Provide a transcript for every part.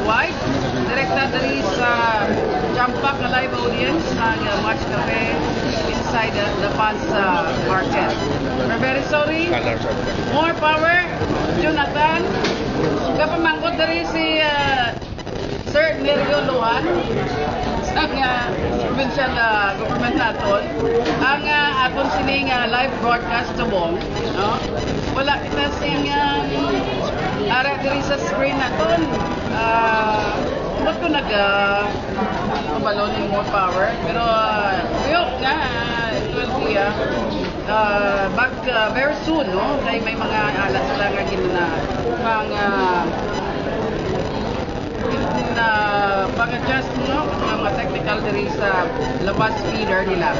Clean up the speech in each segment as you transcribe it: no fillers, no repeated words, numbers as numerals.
worldwide. Direkta dali sa Jampak na live audience ng Match Cafe inside the Pans Market. We're very sorry. More power, Jonathan. Kapamangkot dali si Sir Nerio Luan ang provincial government naton. Ang aton sining live broadcast tubong, no? Wala kita sing ara diri sa screen naton. Ba't ko kabalonin more power, pero yun nga, it will be back very soon, no? Dahil may mga alat sila nga pang-adjust, no? Mga technical diri sa labas feeder nila.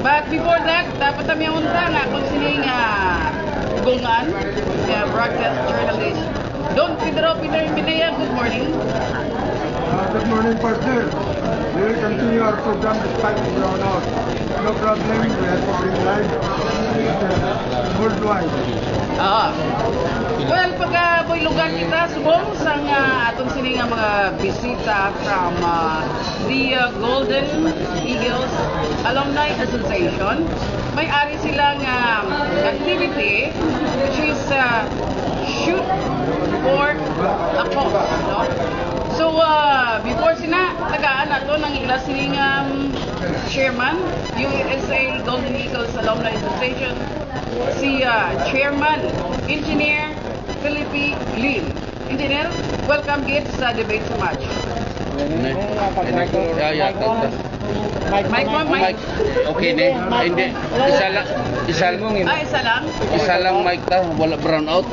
But before that, dapat kami unta nga kung sining gungan, broadcast journalist. Don Pedro Pinaya, good morning. Good morning, partner. We will continue our program despite the brownout. No problem, we are covering live worldwide. Well, pagka lugar kita, subong sa atong sining mga bisita from the Golden Eagles Alumni Association. May-ari silang activity which is shoot for a cause, no? So, before sina, tagaan nato ng ila sining chairman, USA Golden Eagles Alumni Association, si Chairman, Engineer Philippe Lim. Engineer, welcome gid sa debate sa match. Mic. Okay ne. Hindi. Isa lang mic ta, wala brown out.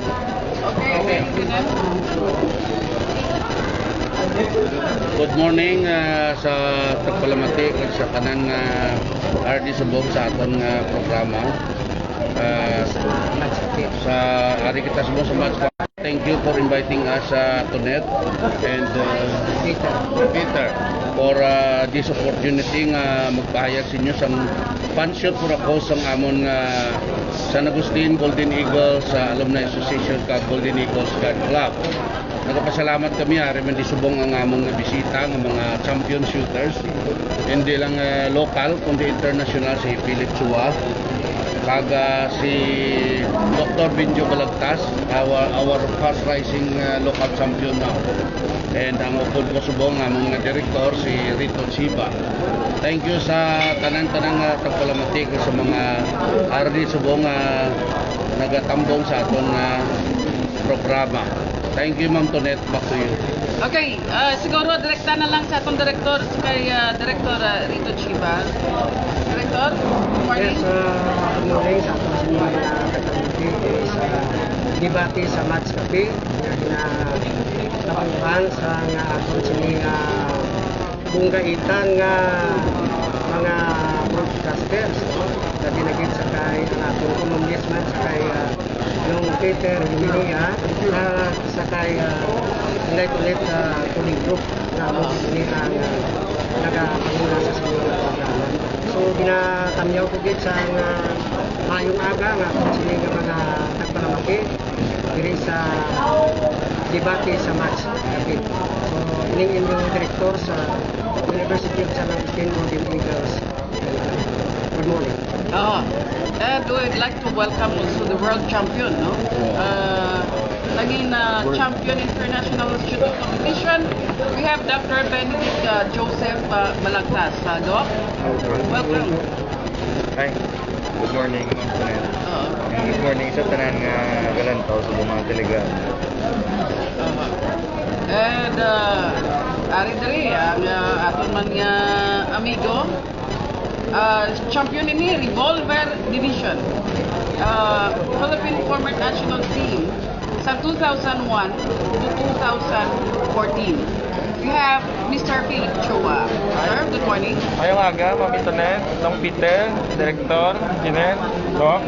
Okay. Good morning sa tagpalamati at sa kanang RD subong sa aton programa. Sa ari kita subong sa match. Thank you for inviting us Tonet and Peter for this opportunity nga magpahayag sa inyo sa fanshoot for a cause ang amon San Agustin Golden Eagles Alumni Association ka Golden Eagles Gun Club. Nagpasalamat kami man di subong ang among bisita ng mga champion shooters, hindi lang local kundi international, si Philip Chua, kaga si Dr. Benjo Balagtas, our fast rising local champion now, and ang upod ko subong among director si Rito Chiba. Thank you sa tanang-tanang tagpalamatik sa mga RD subong nagatambong sa aton programa. Thank you, Ma'am Tonet. Back to you. Okay, siguro direkta na lang sa atong director, kay Director Rito Chiba. Director, good morning. Yes, good morning sa atong sinuman na katamuti sa debate sa Match Cafe na napuntahan sa atong sining bunggaitan nga mga broadcasters na dinagit sa kay ang atong congressman sa kay yung Peter Himinia sa kay ulit tuling group na ang nagapanguna sa mga programa. So ginatamyaw ko gid sa mayong aga nga kung sino nga mga nagpalamaki diri sa debate sa match. Okay. So ining inyong director sa University of San Agustin Golden Eagles. Good morning. And we'd like to welcome also the world champion, no? Naging champion international shooting competition. We have Dr. Benedict Joseph Balagtas. Doc, welcome. Hi. Good morning, Ma'am Tonet. Good morning sa tanan nga galantaw sa mga delegat. And ari diri ang aton man nga amigo, champion ini Revolver Division, Philippine former national team sa 2001 to 2014. We have Mr. Philip Chua. Sir, good morning. Mayong aga, Mami Tonet, Nong Peter, Director, Engineer, Doc,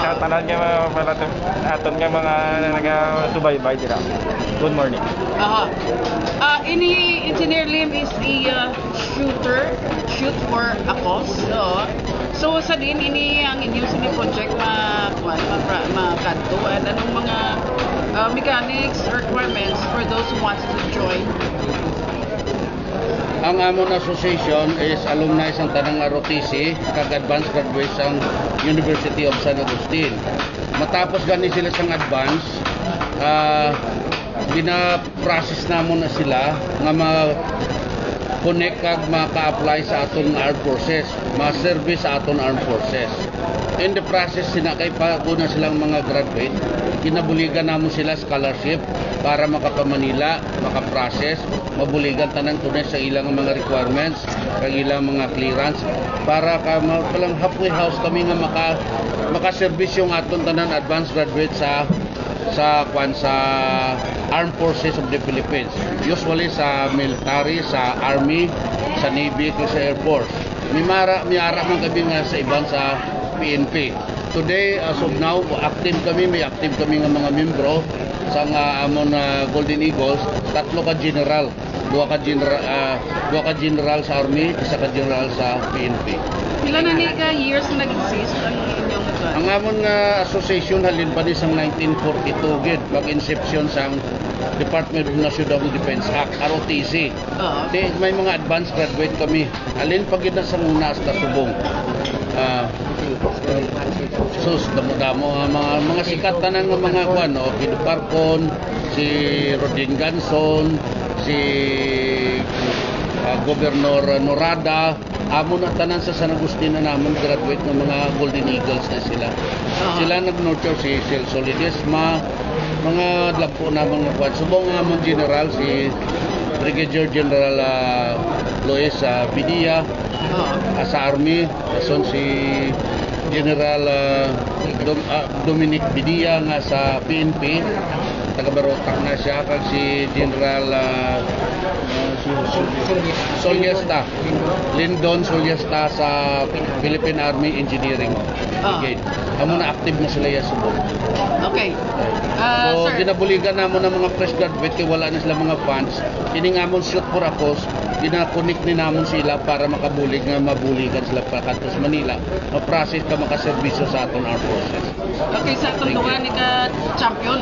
sa tanan nga aton nga mga nagasubaybay dira. Good morning. Ini Engineer Lim is a shoot for a cause. So sa din ini ang inyong sini project makanto and anong mga mechanics requirements for those who wants to join Ang amon association is alumni sang tanang ROTC kag advanced graduate sang University of San Agustin. Matapos gani sila sang advance, gina-process namon na sila nga connect kag maka-apply sa aton armed forces, ma-service sa aton armed forces. In the process, sinakay pa na silang mga graduate, kinabuligan namon sila scholarship para makapamanila, maka-process, mabuligan tanan tunay sa ilang mga requirements, kag ilang mga clearance, para palang halfway house kami nga maka-service yung aton tanan advanced graduate sa Armed Forces of the Philippines. Usually sa military, sa Army, sa Navy, sa Air Force. May ara man kami nga sa ibang sa PNP. Today, as of now, may active kami nga mga membro sa amon Golden Eagles, 3 ka general, 2 ka general sa Army, 1 ka general sa PNP. Ilan na ka years na nag-exist ang inyong Ang amon nga association halin pa ni sang 1942 gid pag inception sang Department of National Defense Act ROTC. May mga advanced graduate kami. Halin pa gid na sa una sa subong. Damo-damo mga sikat tanan nga mga kuan, Pido Parcon, si Rodin Ganson, si Governor Norada, amo na tanan sa San Agustin na namon graduate ng mga Golden Eagles na sila. Sila nag-nurture si Celso Ledesma, mga dagpo na mga kuan. Subong amon general si Brigadier General Luis Bidia sa Army, kason si General Dominic Bidia nga sa PNP, taga-Barotac na siya, kag si General Solyesta, Lindon Solyesta sa Philippine Army Engineering Brigade. Amo na active na sila sa subong. Okay. So, Sir, ginabuligan namon ng mga fresh graduate kay wala na sila mga funds. Kining amon shoot for a cause, gina-connect ni namon sila para makabulig nga mabuligan sila pa kadto sa Manila. Ma-process ka makaserbisyo sa aton armed forces. okay, sa itong duwa ni ka champion.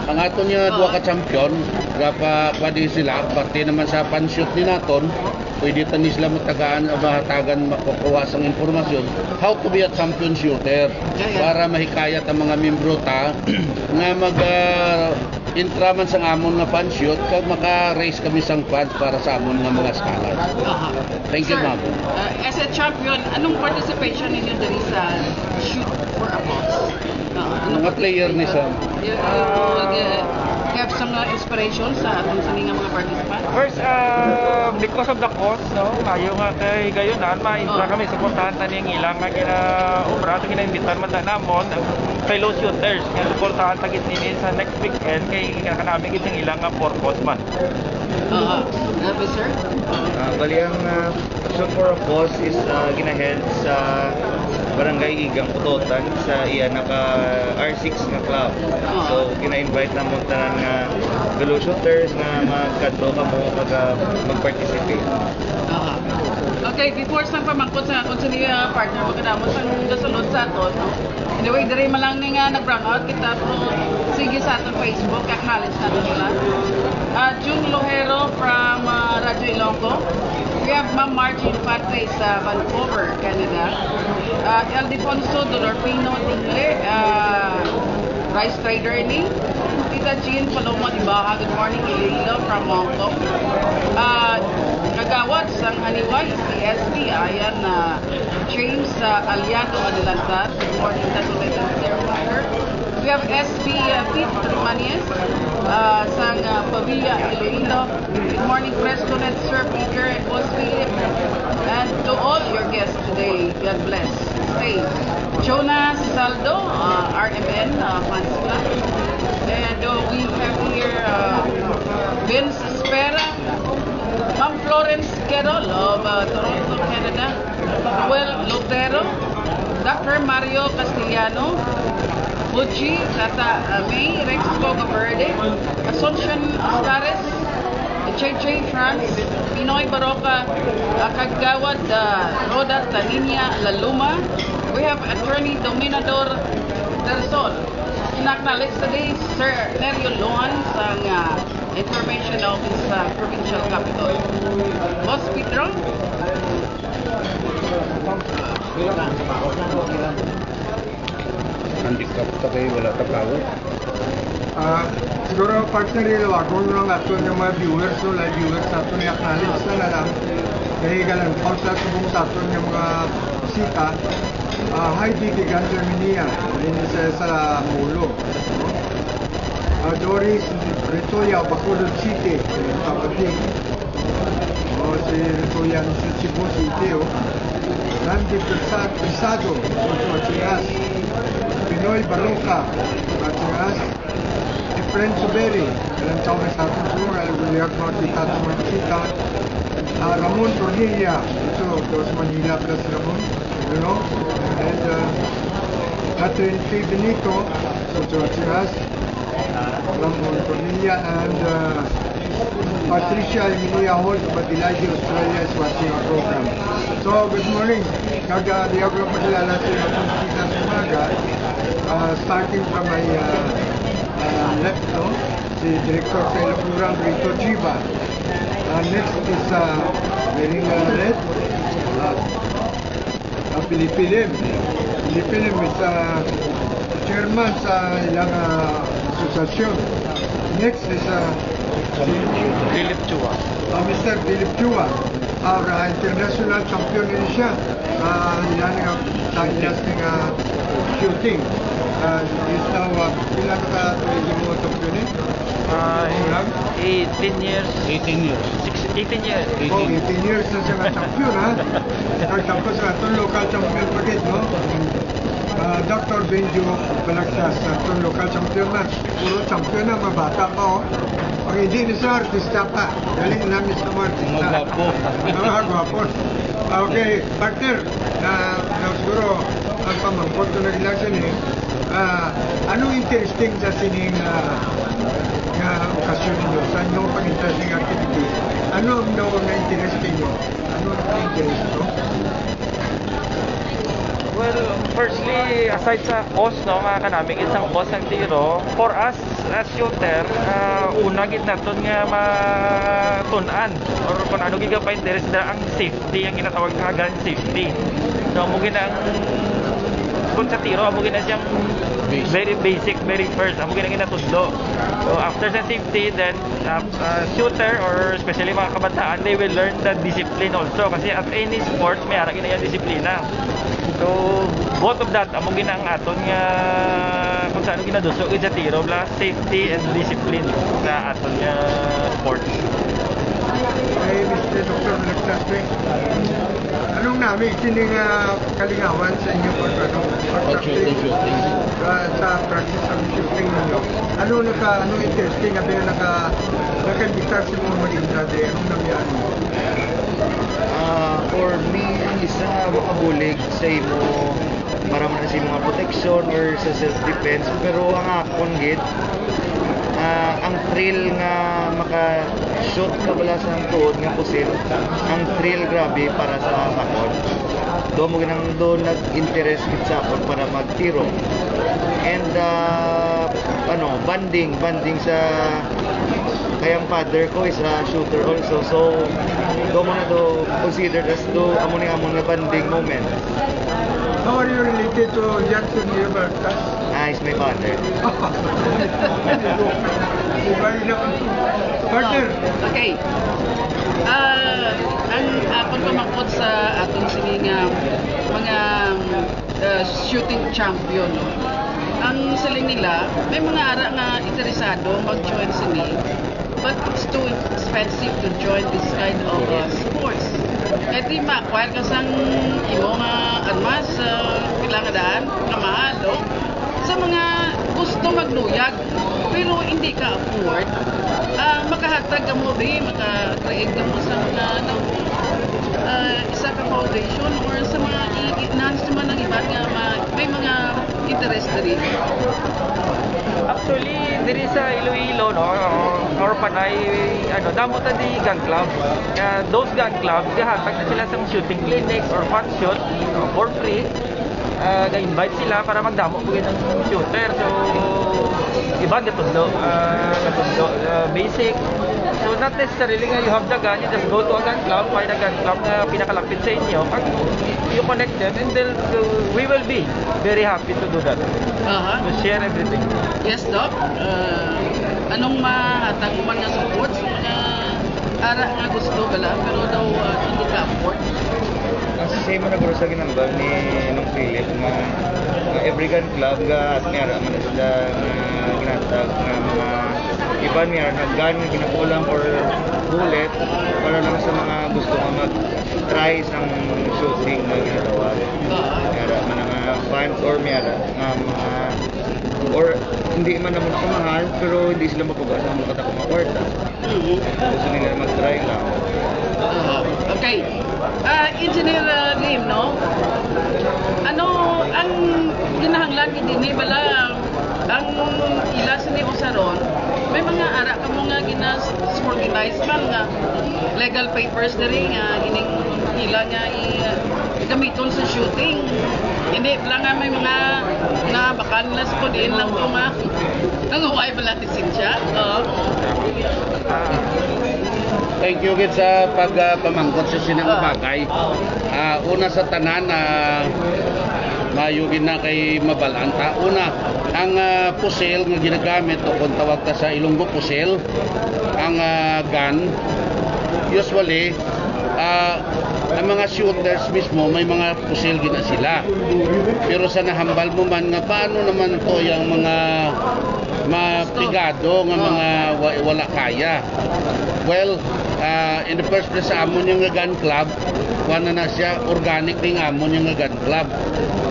Ang aton niya duha ka champion, gapa pwede sila parte naman sa pan-shoot ni naton. Pwede tani sila matagaan mahatagan makukuha sang impormasyon how to be a champion shooter para mahikayat ang mga membro ta nga mag intraman sang amon nga fan shoot kag maka-raise kami sang funds para sa amon nga mga scholars. Thank you, Sir, ma'am. As a champion, anong participation ninyo diri sa shoot for a cause? Mga player ni sa You have some inspiration sa atong siningang mga participants? First, because of the cost, no, ayaw nga kay gayunan, ma-intra kami, supportahan taning ilang nga gina-ubra, ito gina-imbitan man na namon, fellow shooters, nga supportahan tagit nini sa next weekend, kay kanami giting ilang nga purpose man. Sir? Bali ang Shoot for a Cause is ginaheld sa Barangay Igang Putotan sa iya naka R6 nga club. So gina-invite na mo tanan nga fellow shooters nga magkadto ka mo mag-participate. Okay, before sa pamangkot sa kung sino yung partner, magkadamot sa gasulod sa aton. No? Anyway, diri man lang nga nag-brown out kita po sige sa aton Facebook, acknowledge natin sila. June Lohero from Radyo Ilonggo. We have Ma'am Margie Infante sa Vancouver, Canada. Eldefonso Dolorpino Dingle, rice trader ni. Tita Jean Paloma Ibaha, good morning, Iloilo from Hong Kong. Kagawad sang Haniway, PSP, ayan James Aliado Adelantar, good morning, Tatulit and Clearwater. We have SB Pete Trimanes, sang Pavilla, Iloilo. Good morning, President Sir Peter and Boss Philip. And to all your guests today, God bless. Stay. Jonas Saldo, RMN, fans club. And we have here Vince Espera, Ma'am Florence Carol of Toronto, Canada, Joel Lotero, Dr. Mario Castellano, Uchi, Tata May, Rex Verde, Asuncion Astares, JJ France, Pinoy Baroka, Kagawad Roda Taninia Laluma. We have Attorney Dominador Tersol. Inacknowledge today Sir Nerio Loan sang information office sa provincial capital. Boss Pedro? Handicap ka kayo, wala ka power. Siguro partner nila, wag lang ato ng mga viewers, so live viewers nato niya acknowledge na lang. Dahil galang pausa subong sa ato ng mga bisita, Heidi Gigan Germania, sa Mulo. Doris Ritoya, Bacolod City, kapatid. Si Ritoya ng Cebu City, Randy Prisado, Matias. Pinoy Baroka, Matias. Efren Suberi, ilang taon na sa ating siguro, alam ko kita sa mga bisita. Ramon Cornelia, ito, dos Manila plus Ramon, you know, and Catherine P. Benito, so Matias. Ramon Cornelia and Patricia Emilia Holt of Adelaide, Australia is watching our program. So, good morning. Di ako magkilala sa iyo kung kita sa umaga. Starting from my left, no? Si Director sa ilang program, Rito Chiba. Next is wearing red, Pilipilim. Pilipilim is chairman sa ilang asosasyon. Next is Philip Chua. Mr. Philip Chua. International champion din siya sa ilang shooting. He's now, ilang ka-tuligin mo champion eh? 18 years. 18 years. 18 years. 18 years na siya na-champion, ha? Tapos itong local champion pa rin, no? Dr. Benjo Balagsas, itong local champion na. Puro champion na, mabata pa, oh. Pag hindi na siya, artista pa. Galing namin sa mga artista. Mga gwapo. Mga gwapo. Okay, partner, siguro, ang pamangkot ko na ilang siya anong interesting sa sining okasyon ninyo? Sa inyong pag-interesting activity? Ano ang na-interesting nyo? Ano ang interest nyo? Well, firstly, aside sa cost, no, mga kanamig, isang cost ng tiro, for us as shooter, una gid naton nga matunan or kung ano giga pa interest na ang safety, ang ginatawag nga gun safety. No, mo ginang kung sa tiro, mo gina siyang very basic, very first, amo ginang ginatudlo. So after sa safety, then shooter or especially mga kabataan, they will learn the discipline also kasi at any sport may ara ginaya disiplina. So both of that amo ginang aton nga kung saan ginaduso sa tiro bla safety and discipline sa aton nga sport. Ay, Mr. Dr. Balagsas, anong namin sining kalingawan sa inyo Shooting. sa practice ng shooting ninyo? Ano interesting abi nakandiktar sa mga maligdade? Anong nangyari? For me, isa makabulig sa imo para man sa mga protection or sa self-defense. Pero ang akong gid, ang thrill nga maka-shoot ka bala sa tuod nga pusil, ang thrill grabe para sa akon. Doon nag-interest gid sa akon para magtiro. And banding sa kayang father ko is a shooter also. So do mo na do considered as do amon nga banding moment. How are you related to Jackson Balagsas? He's my father. Partner, Okay. Ang akong pamangkot sa atong sining mga shooting champion, no? Ang saling nila, may mga ara nga interesado mag-join sini, but it's too expensive to join this kind of sports. Kaya di ma-acquire ka sang imo nga armas, kailangan daan, kamahal, no? Sa mga gusto magluyag, pero hindi ka afford, makahatag ka mo rin, maka-create ka mo sa mga isa ka foundation or sa mga enhance naman ng iba nga may mga interest na rin. Actually, diri sa Iloilo, no, or Panay, damo ta di gun club. Those gun clubs, gahatag na sila sa shooting clinics or fun shoot for free. Ga-invite sila para magdamo po ng shooter. So, iba natudlo, basic. So not necessarily nga you have the gun, you just go to a gun club, find a gun club na pinakalapit sa inyo, pag you connect them, and we will be very happy to do that, Aha. to share everything. Yes, Doc. Anong mahatag mo man nga support sa mga ara nga gusto bala pero daw hindi ka afford? Ang same na guro sa ginambal ni nung Philip nga every gun club ga at niya man sila nga ginatag nga mga iban niya na gun nga ginakulang or bullet para lang sa mga gusto nga mag-try sang shooting na ginatawag. Kaya man nga fans or miyara nga mga or hindi man naman kumahal pero hindi sila mapag-asa ang mga katakong kwarta. Gusto nila mag-try lang. Okay. Engineer Lim, no? Ano ang ginahanglan ni bala ang ilas ni Usaron? May mga ara ka mo nga organize man nga legal papers diri nga ining ila nga gamiton sa shooting. Hindi lang nga may mga na bakanlas po din lang to nga nanguway bala lisensya. Thank you gid sa pagpamangkot sa sinang bagay. Una sa tanan mayugin na kay mabalanta. Una, ang pusil nga ginagamit o kung tawag ta sa Ilonggo pusil, ang gun, usually, ang mga shooters mismo may mga pusil gina sila. Pero sa nahambal mo man nga paano naman to yung mga mapigado nga mga wala kaya. Well, in the first place sa amon yung gun club, kuha na siya organic ning amon yung gun club.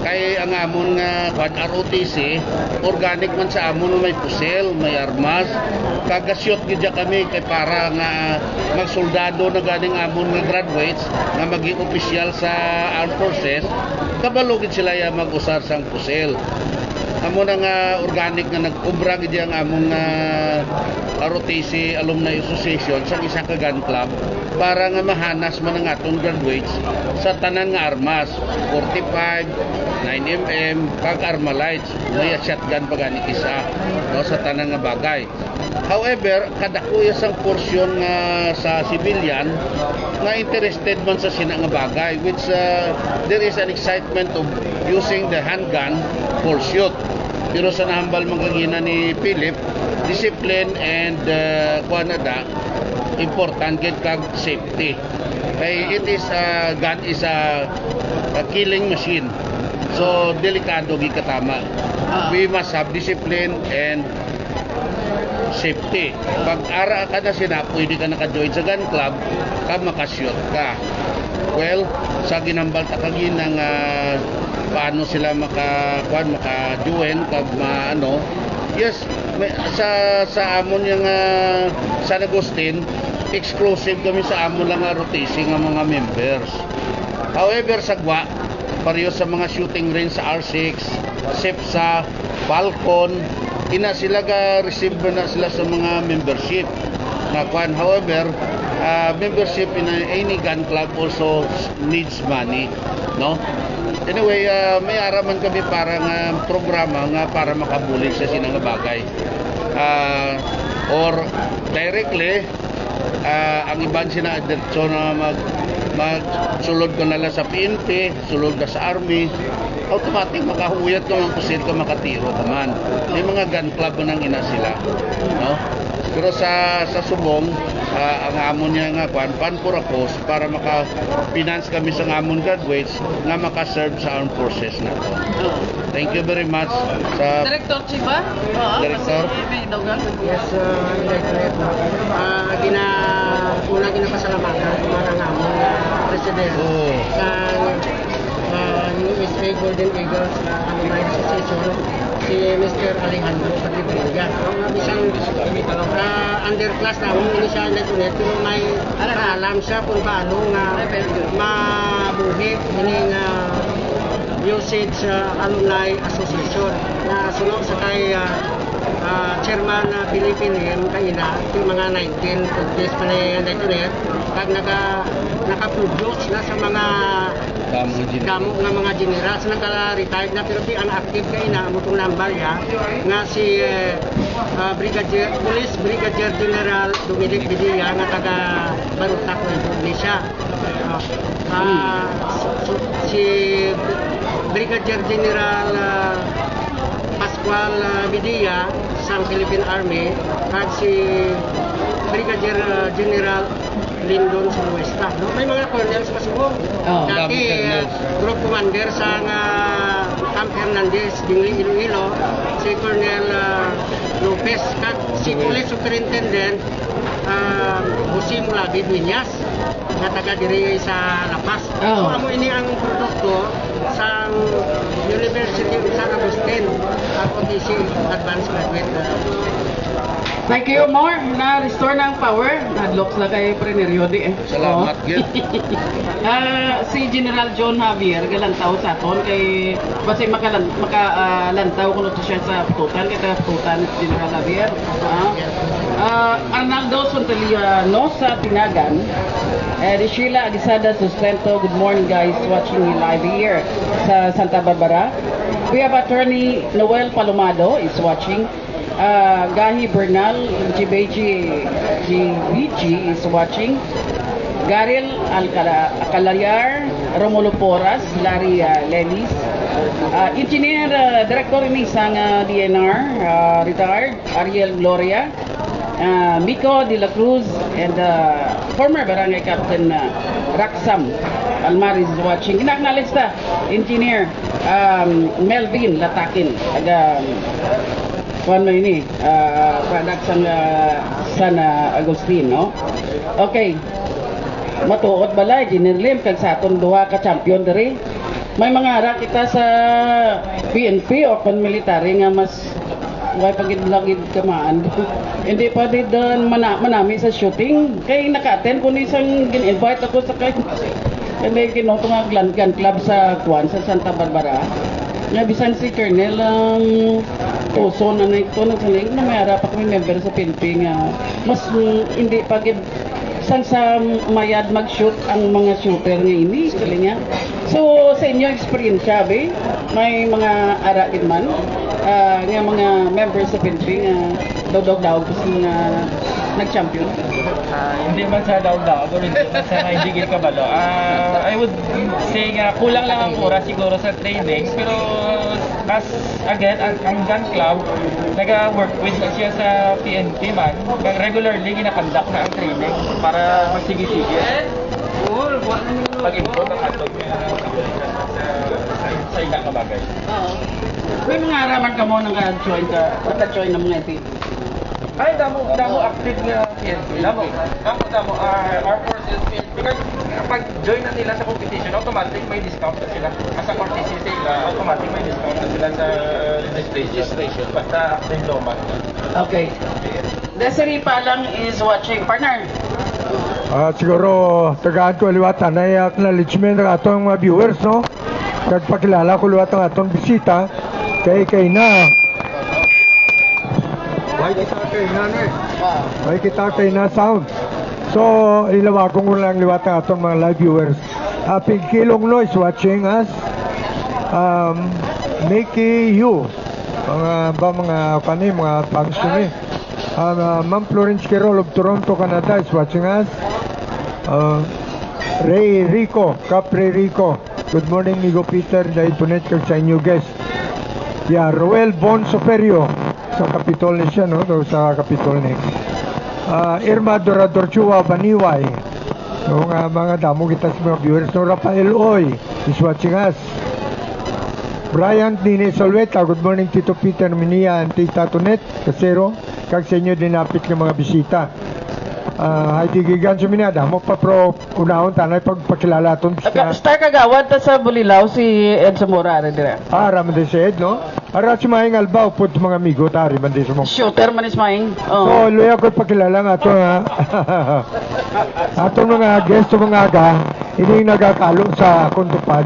Kay ang amon nga ROTC, organic man sa amon may pusil, may armas. Kagasyot gid kami kay para nga magsoldado na ganing amon nga graduates nga maging opisyal sa armed forces, kabalo gid sila ya mag-usar sang pusil. Amo na nga organic nga nag-ubra gid ang among ROTC Alumni Association sa isa ka gun club para nga mahanas man ang atong graduates sa tanan nga armas, 45, 9mm, kag Armalite, may shotgun pagani isa, no, sa tanan nga bagay. However, kada kuya sang porsyon nga sa civilian nga interested man sa sina nga bagay, which there is an excitement of using the handgun for shoot. Pero sa nahambal magagina ni Philip, discipline and important gid kag safety. Kay it is gun is a killing machine. So delikado gid katama. We must have discipline and safety. Pag ara ka na sina, pwede ka naka-join sa gun club, ka makashoot ka. Well, sa ginambal ta kagina nga paano sila maka-join kag maano. Yes, sa amon yung San Agustin, exclusive kami sa amon lang rotation ng mga members. However, sa GWA, pareho sa mga shooting range sa R6, SEPSA, Falcon, ina sila receive na sila sa mga membership. However, membership in any gun club also needs money, no? Anyway, may araman kami parang programa nga para makabulig sa sinang bagay. Or directly, ang iban sina so na magsulod ko nala sa PNP, sulod ka sa Army, automatic makahuyat ka ng pusil ka makatiro naman. May mga gun club nang ina sila, no? Pero sa Subong, ang amon niya nga panpurakos para maka-finance kami sa amon graduates nga maka-serve sa armed forces na to. Thank you very much sa Director Chiba? Director. Yes, una ginapasalamatan mga among president sa USA Golden Eagles Alumni Association, si Mr. Alejandro Patricia. Ang isang underclass na hindi siya nag-ulit pero may alam siya kung paano nga mabuhi hining usage Alumni Association na sunod sa kay chairman na Philippine kaina yung mga 19 days pa na dito kag naka-produce na sa mga damo nga mga generals naka-retired na pero ang active kaina mutong number ya nga si Police Brigadier General Dominic Bidia nga taga Barutak ng Indonesia. Si Brigadier General Pascual Bidia sa Philippine Army at si Brigadier General Lyndon Suluesta. No? May mga colonels pa subong. Dati group commander sa Camp Hernandez, Dingli, Iloilo, si Colonel Lopez, at si Police Superintendent Jose Mulabi Dueñas nga taga diri sa La Paz. So amo ini ang produkto sa University of San Agustin at OTC Advanced Graduate. Thank you, more. Na-restore na ang power. Nadlocks na kay Preneriode. Salamat, Gil. Si General John Javier, galantaw sa aton kay basta makalantaw kuno to siya sa pututan kay pututan General Javier. Arnaldo Sonteliano sa Tinagan. Di Sheila Agisada Sustento. Good morning, guys, watching me live here sa Santa Barbara. We have attorney Noel Palomado is watching. Gahi Bernal, GBG is watching. Garil Alcalayar, Romulo Porras, Larry Lelis, Engineer Director ni sang DNR, retired, Ariel Gloria, Miko de la Cruz, and former Barangay Captain Raksam Almaris is watching. Inacknowledge ta, Engineer Melvin Latakin, ano ini product sang San Agustin, no? Okay, matuod balay General kag sa aton duha ka champion diri. May mga ara kita sa PNP o military nga mas way pagid-lagid kamaan. Hindi pa din manami sa shooting kay naka-attend ko ni isang gin-invite ako sa kay hindi kinotong Gun Club sa Kuan sa Santa Barbara. Nga bisan si Colonel Tuso na ito nagsaling na may harap kami member sa PNP nga mas hindi pagid san sa mayad mag-shoot ang mga shooter nga ini kali niya. So sa inyo experience sabi may mga ara din man nga mga members sa PNP nga daw nga nag-champion. Hindi man sa daw-daw, hindi man sa hindi kabalo. I would say nga kulang lang ang oras siguro sa training, pero as again, ang gun club, nag-work with siya sa PNP man, regularly ginakandak na ang training para magsige-sige. Pag-improve ang atog sa ilang kabagay. May mga araman ka mo nang naka-join ng mga ito. Ay, damo active nga PNP. Damo, our forces PNP. Because pag join na nila sa competition, automatic may discount na sila. As a courtesy sila, automatic may discount na sila sa registration. Basta active loman. Okay. Desiree Palang is watching. Partner. Siguro tagaan ko liwatan ay acknowledgement ng atong mga viewers, no? Kagpakilala ko liwatan atong bisita kay na may kita kay na sound. So ilawakong ko lang liwatan atong mga live viewers. Pigkilong no is watching us. Mickey Yu mga fans ko ni. Ma'am Florence Quirol of Toronto, Canada is watching us. Ray Rico, Capri Rico. Good morning, Migo Peter. Dahil punet kag sa inyo guest. Yeah, Roel Bon Soperio. Sa Capitol ni siya, no? Sa Capitol ni. Irma Dorador Chua Baniway. No, mga damo kita sa mga viewers. No, Rafael Oy is watching us. Brian Nini Solveta. Good morning, Tito Peter Minia and Tita Tonet Casero. Kag sa inyo dinapit ng mga bisita. Ay tigigan sa minada mo pa pro unahon tanay pagpakilala ton Star kagawad ta sa Bulilao si Ed Zamora dire. Ram de Ed, no? Ara si Maing Albaw pud mga amigo tari man di mo. Shooter man is Maing. So luya ko pakilala nga to ha. Ato mga guest mga aga ini nagakalo sa kontupad.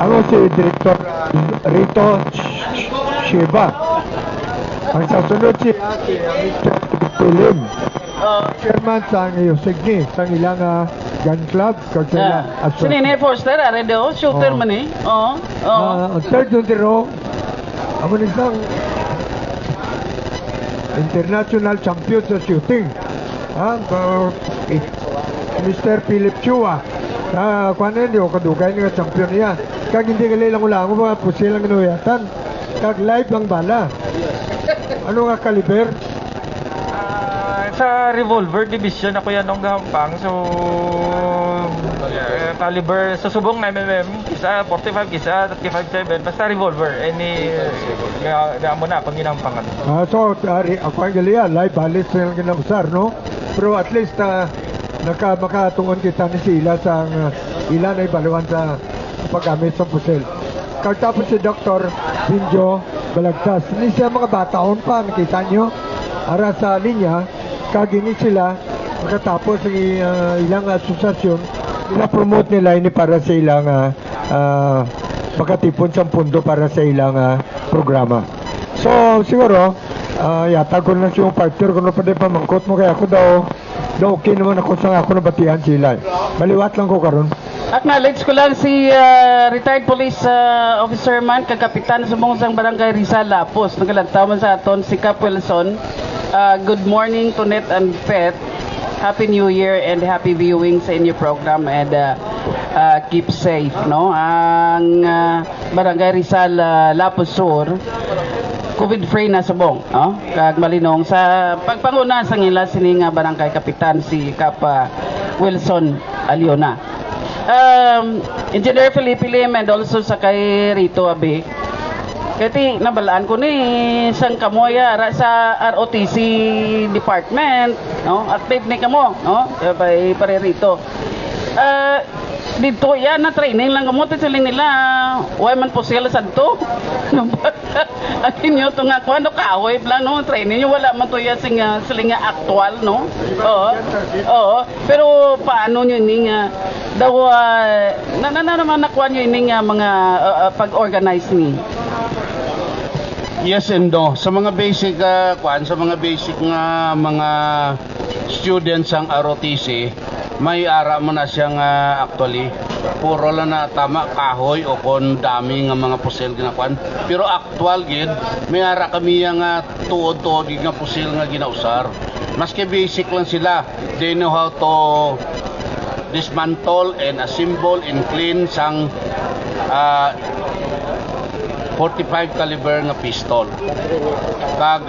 Ako si Director Rito Shiba. Ang sasunod siya si Mr. Pilim. Chairman sa Yosigni, sa ilang gun club. Sinini Forster, are do, shooter Oh. man eh. Oo. Oo. Ang third on the row, ang isang international champion sa shooting. Mr. Philip Chua. Kuan hindi o kadugay nga champion niya. Kag hindi ka lang ulang mga pusil ang inuyatan. Kag live ang bala. Ano nga caliber? Sa revolver division ako yan nung gahampang. So, caliber, susubong na kisa 45, kisa 35.7. Basta revolver. Any, mo na akong ginampangan. So, ako ang galiya, live balis na lang ginabusar, no? Pero at least, makatungon kita ni sila sa ilan ay baluan sa paggamit sa pusil. Kagtapos si Dr. Binjo Balagtas, hindi siya mga bataon pa, nakita nyo, ara sa linya, kaginit sila, makatapos ang ilang asosasyon, promote nila ini para sa ilang makatipon sa pundo para sa ilang programa. So, siguro, yata ko na siyong partner ko na pa din pamangkot mo, kaya ako daw okay naman ako sa ako nabatihan sila. Baliwat lang ko karon. Acknowledge ko lang si retired police officer man, kakapitan sumong sang barangay Rizal Lapos. Nagalantawan sa aton si Cap Wilson. Good morning to Net and Pet. Happy New Year and happy viewing sa inyo program and keep safe, no? Ang barangay Rizal Lapos Sur COVID-free na subong, no? Kag malinong sa pagpanguna sa ngila sini nga barangay kapitan si Cap Wilson Aliona. Engineer Felipe Lim and also sa kay Rito Abe. Kati nabalaan ko ni sang kamoya ra sa ROTC department, no? Active ni kamo, no? Pare Rito. Dito yan na training lang kamo tiling nila. Why man po sila santo? Akin nyo ito nga kung ano kahoy lang no training nyo wala man to yan sila nga actual no. Oo. Pero paano nyo ini nga daw naman nakuha nyo ini nga mga pag-organize ni? Yes and no. Sa mga basic sa mga basic nga mga students ang ROTC, may ara mo na siyang actually puro lang na tama kahoy o kon dami nga mga pusil ginakuan. Pero actual gid may ara kami yang tuod-tuod nga pusil nga ginausar. Maski basic lang sila, they know how to dismantle and assemble and clean sang 45 caliber nga pistol. Kag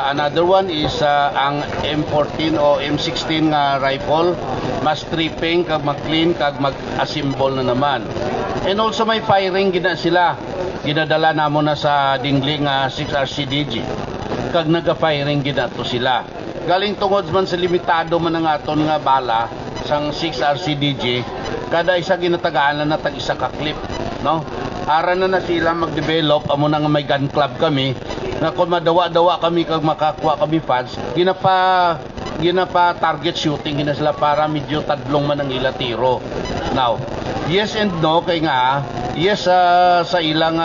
another one is ang M14 o M16 nga rifle, mas stripping kag mag-clean kag mag-assemble na naman. And also may firing gina sila. Ginadala namo na sa dingling 6RCDG. Kag naga-firing gina to sila. Galing tungod man sa limitado man ang aton nga bala sang 6RCDG, kada isa ginatagaan na tag isa ka clip, no? Ara na sila mag-develop amo na nga may gun club kami na kung madawa-dawa kami kag makakuha kami funds ginapa target shooting gina sila para medyo tadlong man ang ila tiro. Now yes and no kay nga yes sa ilang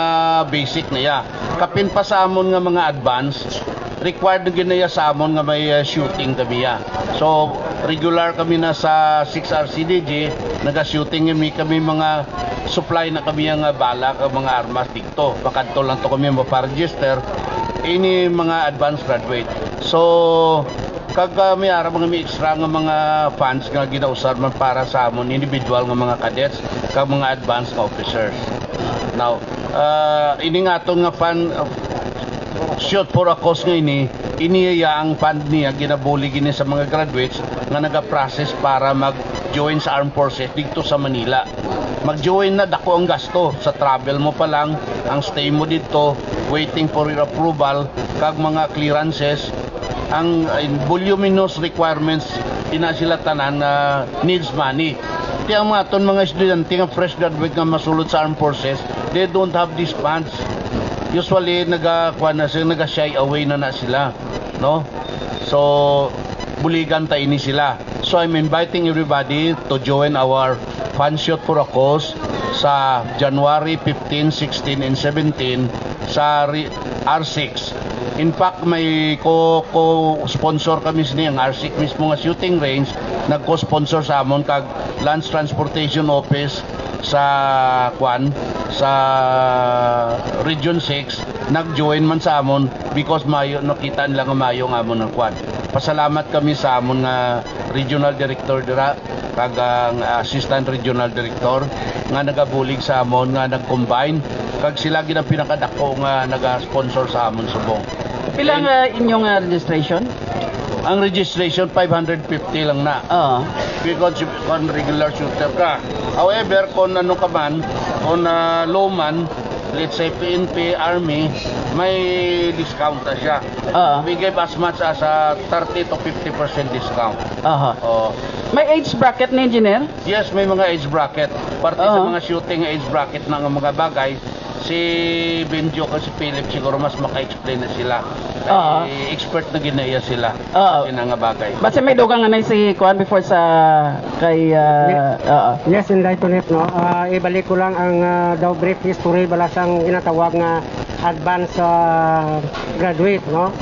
basic na ya kapin pa sa amon nga mga advanced required na ginaya sa amon nga may shooting kami ya. So regular kami na sa 6RCDG naga-shooting kami mga supply na kami ang bala ka mga armas dito. Pakadto lang to kami mapa-register ini mga advanced graduate. So kag may ara mga extra nga mga funds nga ginausar man para sa amon individual nga mga cadets kag mga advanced officers. Now ini nga aton nga fund shot for a cause nga iniya ang fund niya ginabuli gini sa mga graduates nga naga-process para mag-join sa armed forces dito sa Manila. Mag-join na dako ang gasto sa travel mo pa lang, ang stay mo dito, waiting for your approval, kag mga clearances, ang voluminous requirements ina sila tanan needs money. Kaya mga ton mga estudyante nga fresh graduate nga masulod sa armed forces, they don't have these funds. Usually naga-shy away na sila, no? So buligan ta ini sila. So I'm inviting everybody to join our Fun Shot for a Cause sa January 15, 16, and 17 sa R6 In fact, may co-sponsor kami ang RSIC mismo nga shooting range, nagko-sponsor sa amon kag Lands Transportation Office sa Region 6 nag-join man sa amon because mayo nakita nila nga mayo nga amon ng kwan. Pasalamat kami sa amon nga regional director dira kag ang assistant regional director nga nagabulig sa amon nga nag-combine kag sila gid ang pinakadako nga naga-sponsor sa amon subong. Pilang inyong registration? Ang registration 550 lang na. Because kung regular shooter ka. However, kung ano ka man, kung lowman, let's say PNP Army, may discount na siya. We give as much as 30 to 50% discount. May age bracket na engineer? Yes, may mga age bracket. Parte sa mga shooting age bracket ng mga bagay, si Benjo kasi Philip siguro mas maka-explain na sila. Expert na ginaya sila sa nga bagay. Basta may dugang anay si Kuan before sa kay Yes, in Lightonet, no? Ibalik ko lang ang daw brief history balasang ginatawag nga advanced graduate, no?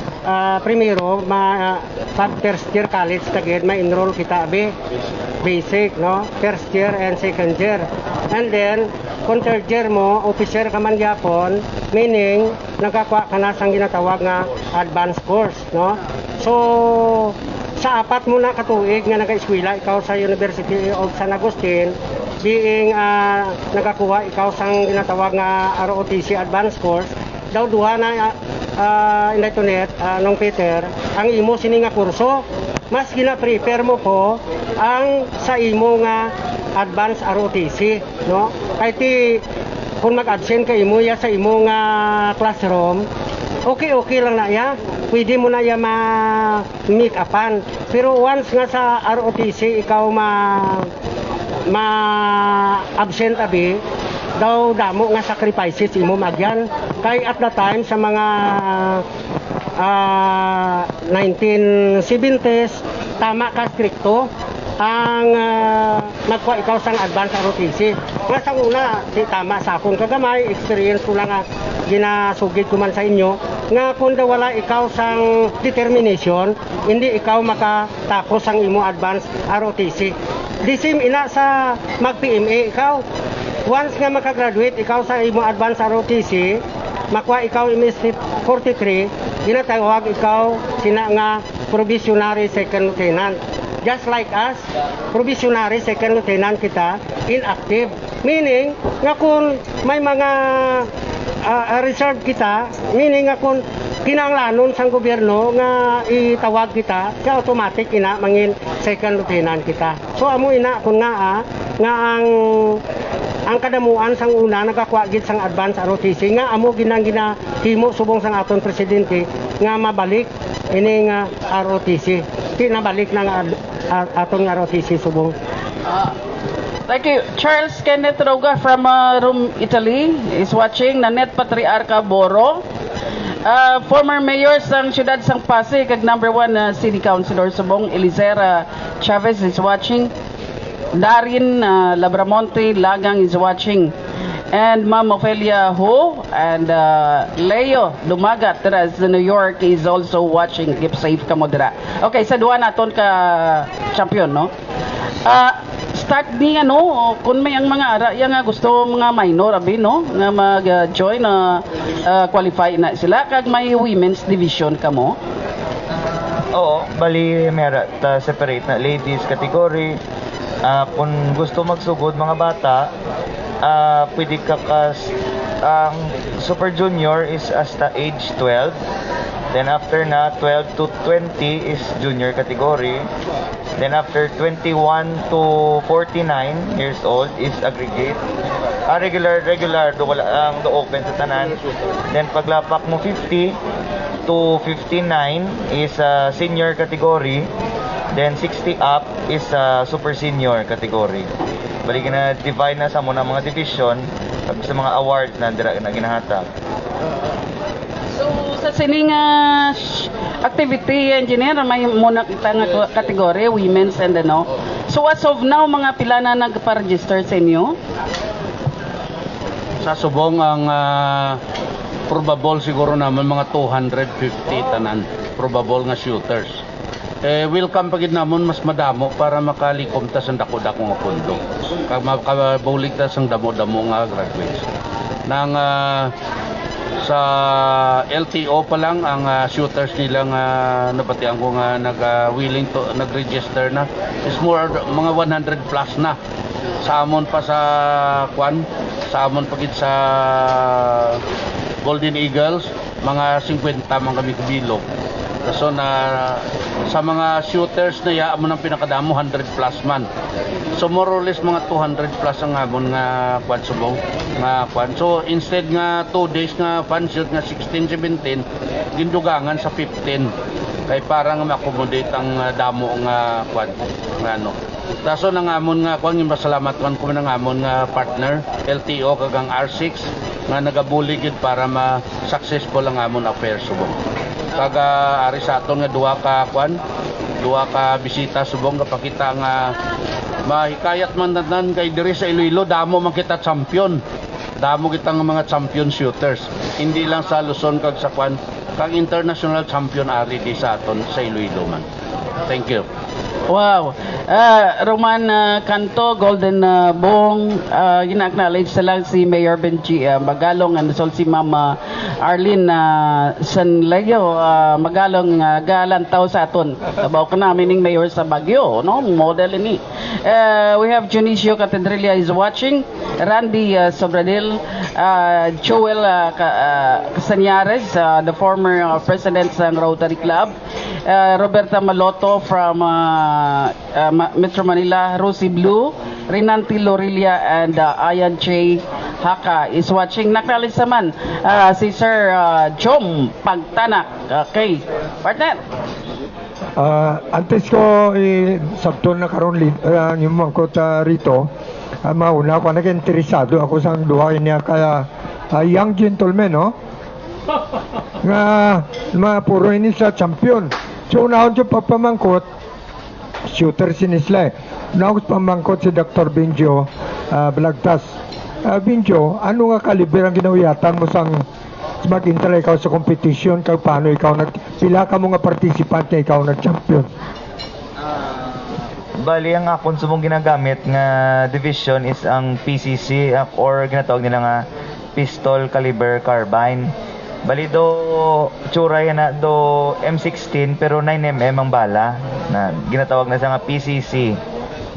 Primero, first year college kagid ma-enroll kita basic, no? First year and second year. And then, kung third year mo, officer ka man gyapon, meaning nagkakuha ka na sang ginatawag nga advanced course, no? So, sa apat mo na katuig nga nag-eskwela ikaw sa University of San Agustin, being nakakuha ikaw sang ginatawag nga ROTC advanced course, daw duha na Internet nung Peter, ang imo sini nga kurso, mas gina-prepare mo po ang sa imo nga advanced ROTC, no? Kay ti kung mag-absent ka imo ya sa imo nga classroom, okay lang na ya, pwede mo na ya ma-meet upan. Pero once nga sa ROTC ikaw ma-absent abi, daw damo nga sacrifices imo magyan. Kay at the time sa mga 1970s, tama ka stricto ang nagkuha ikaw sang advance ROTC. Nga sa una, tama sa akong kagamay, experience ko lang nga ginasugid ko man sa inyo, nga kung wala ikaw sang determination, hindi ikaw makatapos ang imo advance ROTC. The same ina sa mag-PMA ikaw. Once nga makagraduate ikaw sa imo advance ROTC, makuha ikaw MS 43, ginatawag ikaw sina nga probationary second lieutenant. Just like us, probationary second lieutenant kita, inactive. Meaning, nga kung may mga reserve kita, meaning nga kung kinanglanon sang gobyerno nga itawag kita, kaya automatic ina mangin second lieutenant kita. So amo ina kung nga ang kadamuan sang una nagakuha gid sang advance ROTC nga amo ginahimo subong sang aton presidente nga mabalik ini nga ROTC. Di nabalik na nga atong ROTC subong. Thank you. Charles Kenneth Roga from Rome, Italy is watching. Nanette Patriarca Boro. Former mayor sang siyudad sang Pasig kag number 1 city councilor subong Elizera Chavez is watching. Darin Labramonte Lagang is watching. And Ma'am Ophelia Ho and Leo Dumagat dira sa New York is also watching. Keep safe ka mo dira. Okay, sa duwa naton ka champion, no? Start ni kung may ang mga ara yang gusto mga minor abi no nga mag-join qualify na sila kag may women's division ka mo. Oo, bali mera ta separate na ladies category. Kung gusto magsugod mga bata, pwede ka ang Super Junior is hasta age 12. Then after na 12 to 20 is junior category. Then after 21 to 49 years old is aggregate. Regular do wala ang do open sa tanan. Then paglapak mo 50 to 59 is senior category. Then 60 up is super senior category. Bali na divide na sa muna mga division sa mga awards na dira na ginahatag. So sa sining activity engineer may muna kita nga category women's and So as of now mga pila na nagpa-register sa inyo? Sa subong ang probable siguro naman mga 250 tanan probable nga shooters. Welcome pagid namon mas madamo para makalikom ta sa dako-dako nga pondo. Makabulig ta sang damo-damo nga graduates. Nang sa LTO pa lang ang shooters nila nga nabatian ko nga willing to nag-register na is more mga 100 plus na. Sa amon pa sa pagit sa Golden Eagles mga 50 man kami kabilog. So na sa mga shooters na ya mo nang pinakadamo 100 plus man. So more or less mga 200 plus ang amon nga subong nga So instead nga 2 days nga fan shoot nga 16 17 gindugangan sa 15 kay para nga ma-accommodate ang damo nga nga ano. Taso nang amon nga yung masalamat ko nang amon nga partner LTO kagang R6 nga nagabuligid para ma-successful ang amon affair subong. Kaga ari sa aton nga duha ka bisita subong kapakita nga mahikayat man tanan kay diri sa Iloilo damo man kita champion. Damo kita nga mga champion shooters. Hindi lang sa Luzon kag sa kag international champion ari di sa aton sa Iloilo man. Thank you. Wow. Roman Canto, Golden Bong, gina-acknowledge sa lang si Mayor Benji Magalong, and si Mama Arlene Sanlayo, Magalong galantaw sa aton. Tabaw ka namin ng Mayor sa Baguio, no? Model ini. We have Junicio Catedralia is watching, Randy Sobradil, Joel Casanyares, the former president ng Rotary Club, Roberta Maloto from Metro Manila, Rosie Blue, Rinanti Lorilia, and Ayan J. Haka is watching. Naknalis naman si Sir Jom Pagtanak. Okay, partner. Antes ko sabton na karon yung mga rito, mauna ko nag-interesado ako sa duha niya kaya young gentleman, no? Nga puro ini sa champion. So unahon siya papamangkot shooter sinisla. Unahon pamangkot si Dr. Benjo Balagtas. Benjo, ano nga kaliber ang ginawiyatan mo sang mag-intala ikaw sa competition kag paano ikaw pila ka mo nga participant nga ikaw nag-champion? Bali, ang akong sumong ginagamit nga division is ang PCC or ginatawag nila nga pistol caliber carbine. Bali do tsura yan na do M16 pero 9mm ang bala na ginatawag na sa nga PCC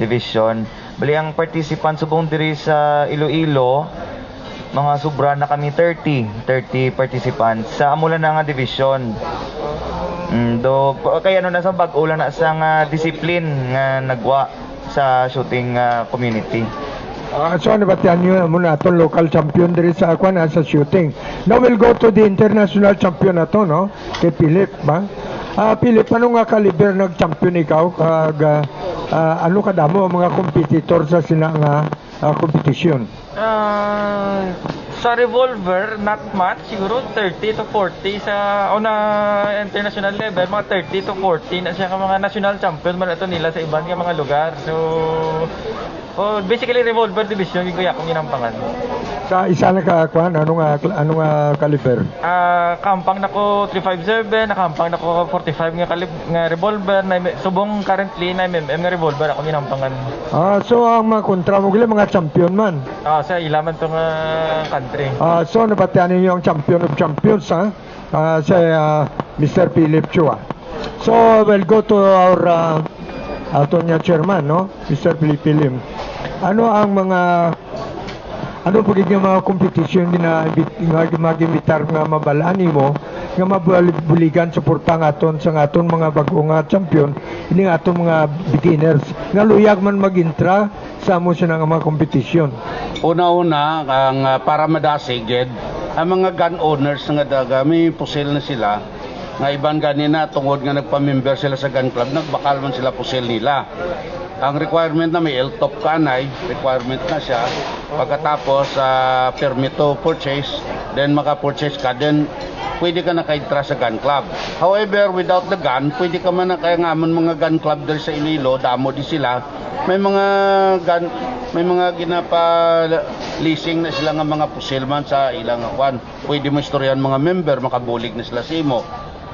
division. Bali ang participant subong diri sa Iloilo mga sobra na kami 30 participants sa amula na nga division. Do kaya no nasa bag-o lang na sa nga discipline nga nagwa sa shooting community. So ano ba yan yun muna itong local champion diri sa sa shooting. Now we'll go to the international champion na to, no? Kay Philip, ba? Philip, ano nga kaliber nag-champion ikaw? Ano kadamo ang mga competitor sa sina nga competition? Sa revolver, not much, siguro 30 to 40 sa international level, mga 30 to 40 na siya ka mga national champion man ito nila sa ibang mga lugar. So, basically revolver division yung kuya kong ginampangan. Sa isa na kakuan, anong caliber? Kampang nako 357, nakampang nako 45 nga revolver, subong currently 9mm nga revolver ako ginampangan. So ang mga kontra mo gila mga champion man. Sa ilaman tong country. So nabatian niyo yung champion of champions, ha? Si Mr. Philip Chua. So we'll go to our Atonya chairman, no? Mr. Philip. Ano ang mga pagiging mga competition nga mag-imitar nga mabalani mo nga mabuligan suportang aton sa aton mga bago nga champion ini aton mga beginners nga luyag man mag-intra sa mo sa mga competition. Una-una ang para madasigid ang mga gun owners nga daga may pusil na sila nga iban ganina tungod nga nagpa-member sila sa gun club nagbakal man sila pusil nila. Ang requirement na may LTOP kanay, requirement na siya. Pagkatapos permit to purchase, then maka-purchase ka, then pwede ka naka-intra sa gun club. However, without the gun, pwede ka man kaya nga mga gun club dito sa Iloilo, damo di sila. May mga gun may mga ginapa-leasing na sila nga mga pusilman sa ilang kwan. Pwede mo istoryan mga member, makabulig na sila simo.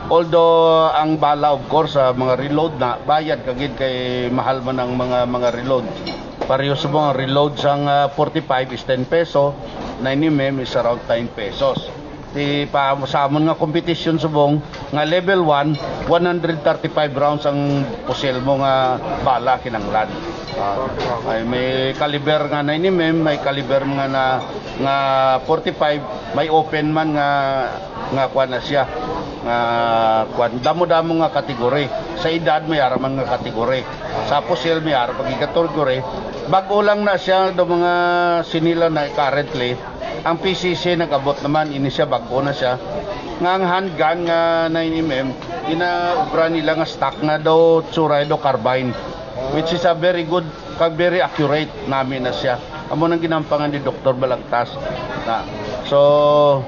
Although ang bala of course sa mga reload na bayad kagid kay mahal man ang mga reload. Pareho sa mga reload sang 45 is 10 peso, 9mm is around 9 pesos. Di pa sa amon nga competition subong nga level 1, 135 rounds ang pusil mo nga bala kinanglan. Ay may caliber nga 9mm, may caliber nga 45, may open man nga kuan na siya. Kuan damo-damo nga kategori. Sa edad may araman nga kategori. Sa pusil may ara pag kategori. Bago lang na siya do mga sinila na currently. Ang PCC nagabot naman ini siya bago na siya. Nga ang handgun nga 9mm ginaubra nila nga stock nga daw tsuray do carbine, which is a very good very accurate namin na siya. Amo nang ginampangan ni Dr. Balagtas na. So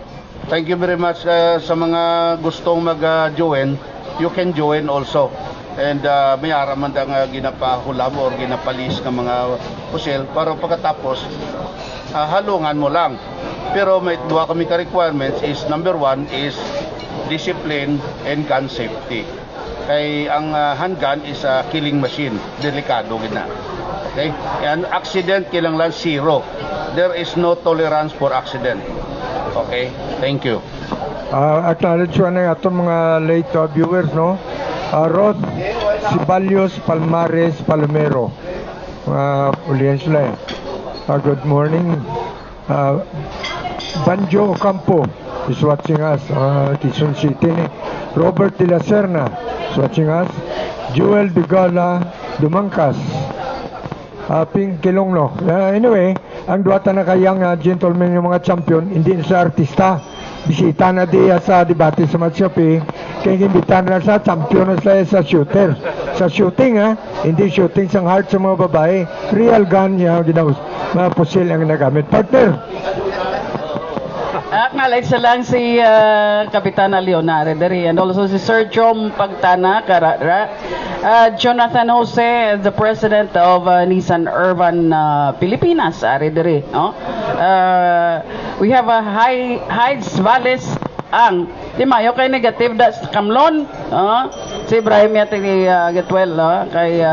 thank you very much sa mga gustong mag-join. You can join also. And may araman ang ginapahulam or ginapalis ng mga pusil para pagkatapos halungan mo lang. Pero may dua kami ka-requirements is number 1 is discipline and gun safety. Kay ang handgun is a killing machine. Delikado gina. Okay? And accident kinanglan zero. There is no tolerance for accident. Okay? Thank you. Acknowledge ko na itong mga late viewers, no? Rod Sibalios Palmares Palomero. Ulihan sila good morning. Banjo Ocampo is watching us. Quezon City. Robert De La Serna is watching us. Joel Bigala Dumangkas. Ping Kilongno. Anyway, ang duwata na kayang gentleman yung mga champion, hindi sa artista. Bisita na diya sa debate sa Matsupi. Kaya imbitahan na sa champion na sila sa shooter. Sa shooting hindi shooting sa heart sa mga babae. Real gun yung ginaus. Mga pusil ang nagamit. Partner! Acknowledge lang si Kapitana Leonardo Deri and also si Sir Jom Pagtana Karara, Jonathan Jose, the president of Nissan Urban Pilipinas, Ari Deri, no? We have a Hides Valles ang di mayo kay negative da kamlon, si Ibrahim yata ni Getwell, kay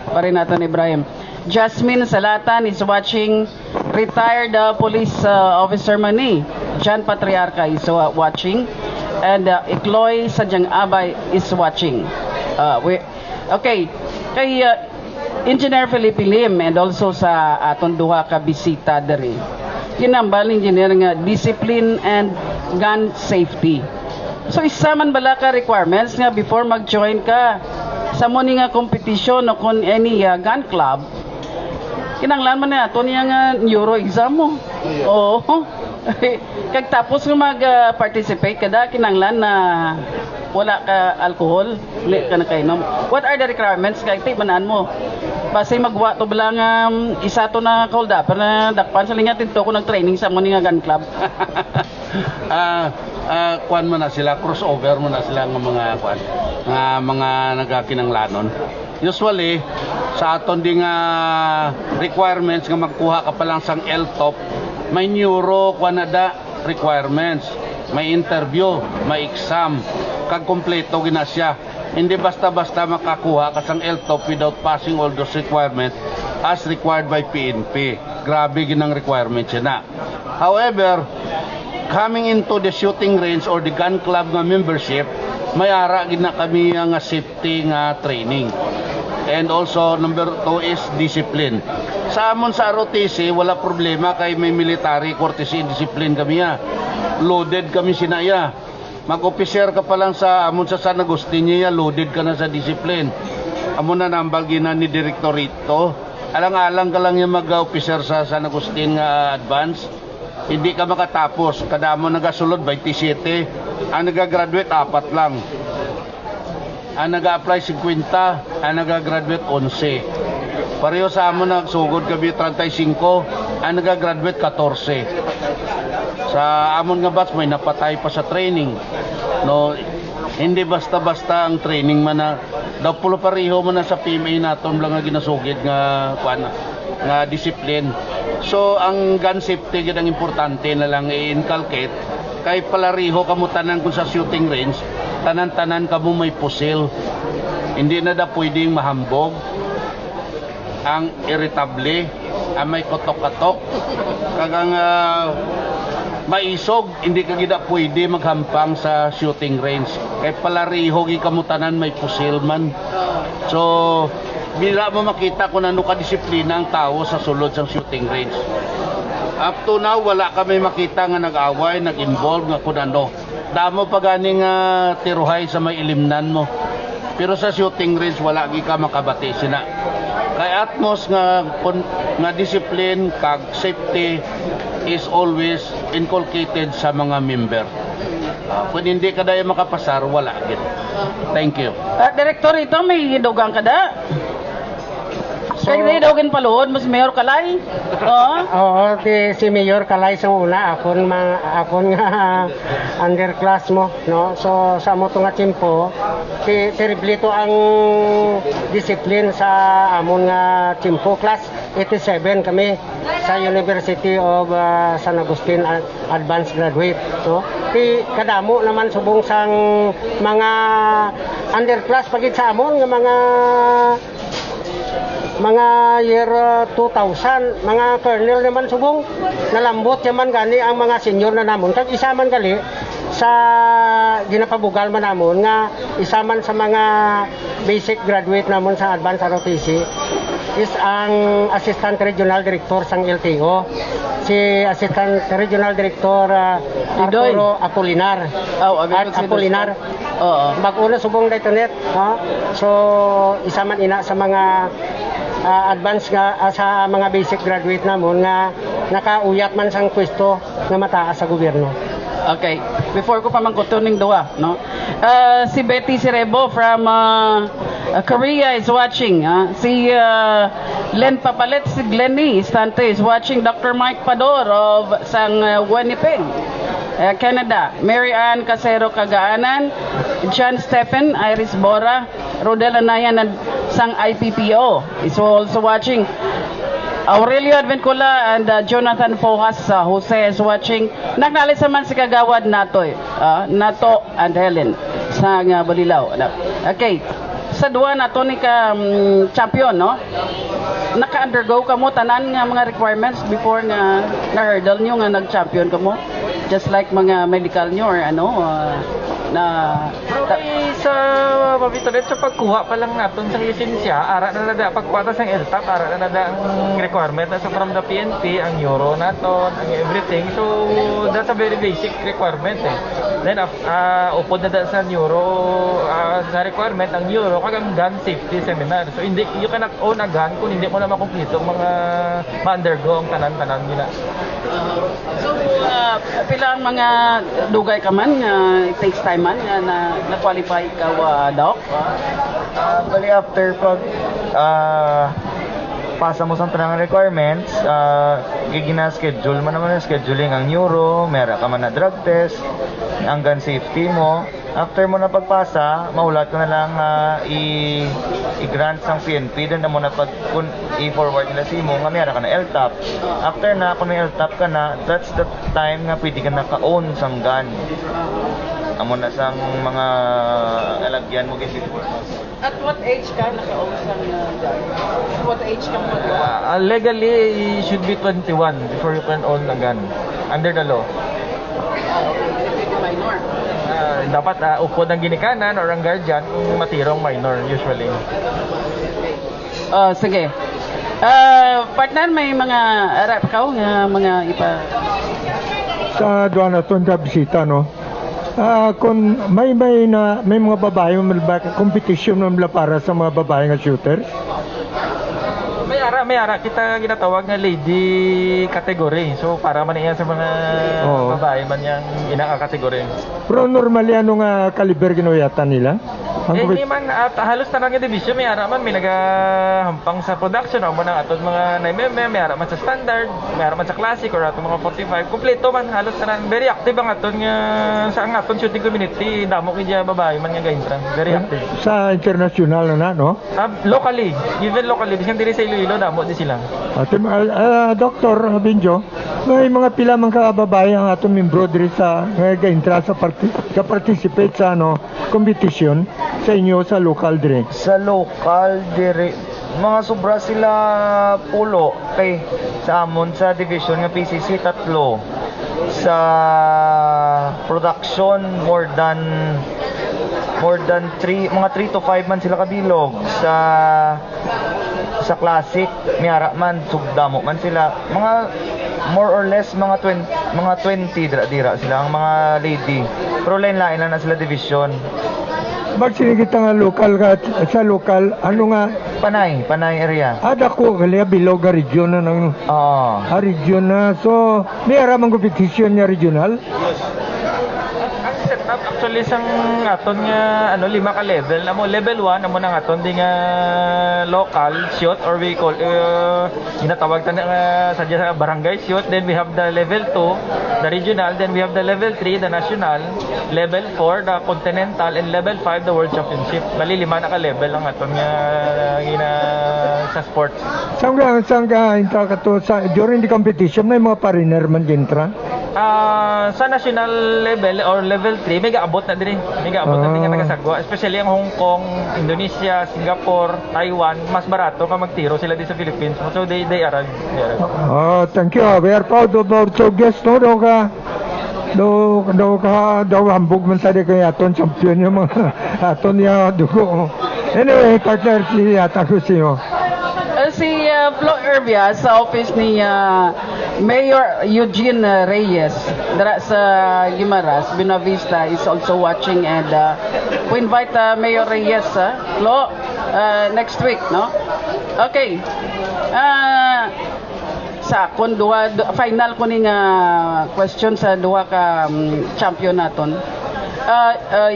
pare natin Ibrahim. Jasmine Salatan is watching. Retired police officer Mani. John Patriarca is watching. And Ikloy Sadyang Abay is watching. Okay. Kay Engineer Felipe Lim and also sa aton duha ka bisita diri. Kinambal engineer nga discipline and gun safety. So isa man bala ka requirements nga before mag-join ka sa mo nga competition o kung any gun club. Kinanglan man na ito niya nga neuro exam mo. Oo. Kag tapos nga mag-participate kada, kinanglan na wala ka alcohol, wala ka na kainom. What are the requirements? Kaya tibanan mo. Basta magwa to bilang isa to na hold up. Na dakpan sa lingatin to ko nag-training sa mga gun club. Kuan mo na sila, crossover mo na sila ng mga kuan, mga nagakinanglanon. Usually, sa aton ding requirements nga magkuha ka pa lang sang LTOP, may neuro Canada requirements, may interview, may exam, kag kompleto gina siya. Hindi basta-basta makakuha ka sang LTOP without passing all those requirements as required by PNP. Grabe ginang requirements yan na. However, coming into the shooting range or the gun club nga membership, may ara gina kami nga safety nga training. And also number 2 is discipline. Sa amon sa ROTC wala problema kay may military courtesy discipline kami Loaded kami sinaya. Mag-officer ka pa lang sa amon sa San Agustin loaded ka na sa discipline. Amon na nambal gina ni Directorito. Alang-alang ka lang yung mag-officer sa San Agustin nga advance. Hindi ka makatapos. Kada mo nagasulod 27. Ang nagagraduate 4 lang. Ang nag-apply 50, ang nag-graduate 11. Pareho sa amon nagsugod kami 35, ang nag-graduate 14. Sa amon nga batch may napatay pa sa training. No, hindi basta-basta ang training man na daw pulo pareho man na sa PMA naton lang nga ginasugid nga kuan nga discipline. So ang gun safety gid ang importante na lang i-inculcate kay palariho kamo tanan kung sa shooting range, tanan-tanan kamo may pusil. Hindi na da pwedeng mahambog ang irritable, ang may kotok-katok, kagang maisog, hindi ka gida pwede maghampang sa shooting range. Kay palariho gi kamo tanan may pusil man. So bila mo makita kung ano ka-disiplina ang tao sa sulod sa shooting range. Up to now, wala kami makita nga nag-away, nag-involve nga kung ano. Damo pa ganing tiruhay sa may ilimnan mo. Pero sa shooting range, wala gi ka makabati sina. Kay atmos nga discipline, kag safety is always inculcated sa mga member. Kung hindi ka dahil makapasar, wala gid. Thank you. Director, ito may dugang ka da? Kaya hindi daw paluhod, mas Mayor Kalay. Oo, si Mayor Kalay sa una, akon nga underclass mo, no? So sa mo nga timpo, terriblito ang discipline sa amon nga timpo class 87 kami sa University of San Agustin Advanced Graduate, no? Kadamo naman subong sang mga underclass pagit sa amon nga mga year 2000, mga colonel naman subong nalambot yaman gani ang mga senior na namon kag isa man gali sa ginapabugal man namon nga isa man sa mga basic graduate namon sa advanced ROTC is ang Assistant Regional Director sang LTO, si Assistant Regional Director Arturo Apolinar. Apolinar. Oo. Mag-una subong dito net, no? So isa man ina sa mga advance nga sa mga basic graduate namon nga nakauyat man sang pwesto nga mataas sa gobyerno. Okay. Before ko pa mangkutuning duwa, no? Si Betty Sirebo from Korea is watching. Si Len Papalet, si Glenny Stante is watching. Dr. Mike Pador of sang Winnipeg, Canada. Mary Ann Casero Cagaanan, John Stephen, Iris Bora, Rodel Anayan sang IPPO is also watching. Aurelio Advincula and Jonathan Fojas Jose is watching. Nagnalis naman si Kagawad Nato and Helen sa Balilaw. Okay. Sa duwa nato ni ka champion, no? Naka-undergo ka mo tanan nga mga requirements before nga na-hurdle nyo nga nag-champion ka mo? Just like mga medical nyo or ano? Sa mabitolet sa pagkuha pa lang natin sa lisensya, ara na nada pagpatas ng LTAP, ara na nada ang requirement na from the PNP, ang euro naton, ang everything. So that's a very basic requirement eh. Then upod na sa euro sa requirement ang euro kag ang gun safety seminar. So hindi you cannot own a gun kung hindi mo na makumpleto mga ma-undergo ang tanan-tanan nila. So pila ang mga dugay ka man it takes time man na qualify ka doc? Bali after pag pasa mo sa tanang requirements, gigina-schedule mo naman yung scheduling ang neuro, meron ka man na drug test, ang gun safety mo. After mo na pagpasa, maulat ko na lang i-grant sang PNP, doon na mo na i-forward nila si mo, nga meron ka na LTAP. After na, kung may LTAP ka na, that's the time nga pwede ka naka-own sang gun. Amo na sang mga alagyan mo before. At what age ka naka-own sang gun? What age ka mo? Legally, you should be 21 before you can own a gun under the law. Minor. Dapat upod ang ginikanan or ang guardian kung matirong minor usually. Sige. Partner, may mga rap ka mga ipa... Sa doon na itong bisita, no? Kung may mga babae, competition nila para sa mga babae nga shooter? May ara kita ginatawag nga lady category. So para man iya sa mga babae man yang ina-kategory. Pero normally ano nga kaliber ginawatan nila? Hindi man at halos na nga division may ara man may nagahampang sa production o man ang aton mga naimeme, may ara man sa standard, may ara man sa classic or aton mga 45. Kompleto man halos na very active ang aton nga sa ang aton shooting community, damo kay babae man nga gaintra. Very active. Sa international na, no? Locally, even locally, bisan diri sa Iloilo damo di sila. Dr. Binjo, may mga pila man ka babae ang atong membro diri sa gaintra sa participate sa competition sa inyo sa local diri. Sa local dire mga sobra sila pulo kay sa amon sa division nga PCC tatlo, sa production more than 3 to 5 man sila kabilog, sa classic miara man sugdamo man sila, mga more or less mga 20 dira sila ang mga lady, pero lain-lain na sila division. Magsinigit nga local sa local nga Panay area. dako gali bilog nga region na ng region na, so may ara man competition nga regional. Ang setup actually sang aton nga 5 ka level amo. Level 1 amo nang aton di nga local shoot, or we call ginatawag ta nga sadya sa barangay shoot. Then we have the level 2 the regional, then we have the level 3 the national, level 4 the continental, and level 5 the world championship. Bali 5 na ka level ang aton nga sa sports. Sangga inta ka to sa during the competition may mga foreigner man gintra. Sa national level or level 3 may gaabot na din. May gaabot na din nga tagasagwa, especially ang Hong Kong, Indonesia, Singapore, Taiwan, mas barato ka magtiro sila din sa Philippines. So they arrive. Thank you. We are proud of our two guests, no? Daw hambog man sa kay aton champion yung mga aton ya dugo. Anyway, partner si Atago siyo. Si Flo Herbia sa office ni Mayor Eugene Reyes dara sa Guimaras, Buenavista is also watching, and we invite Mayor Reyes, Flo, next week, no? Okay. Sa akon final ko ning question sa duha ka champion naton.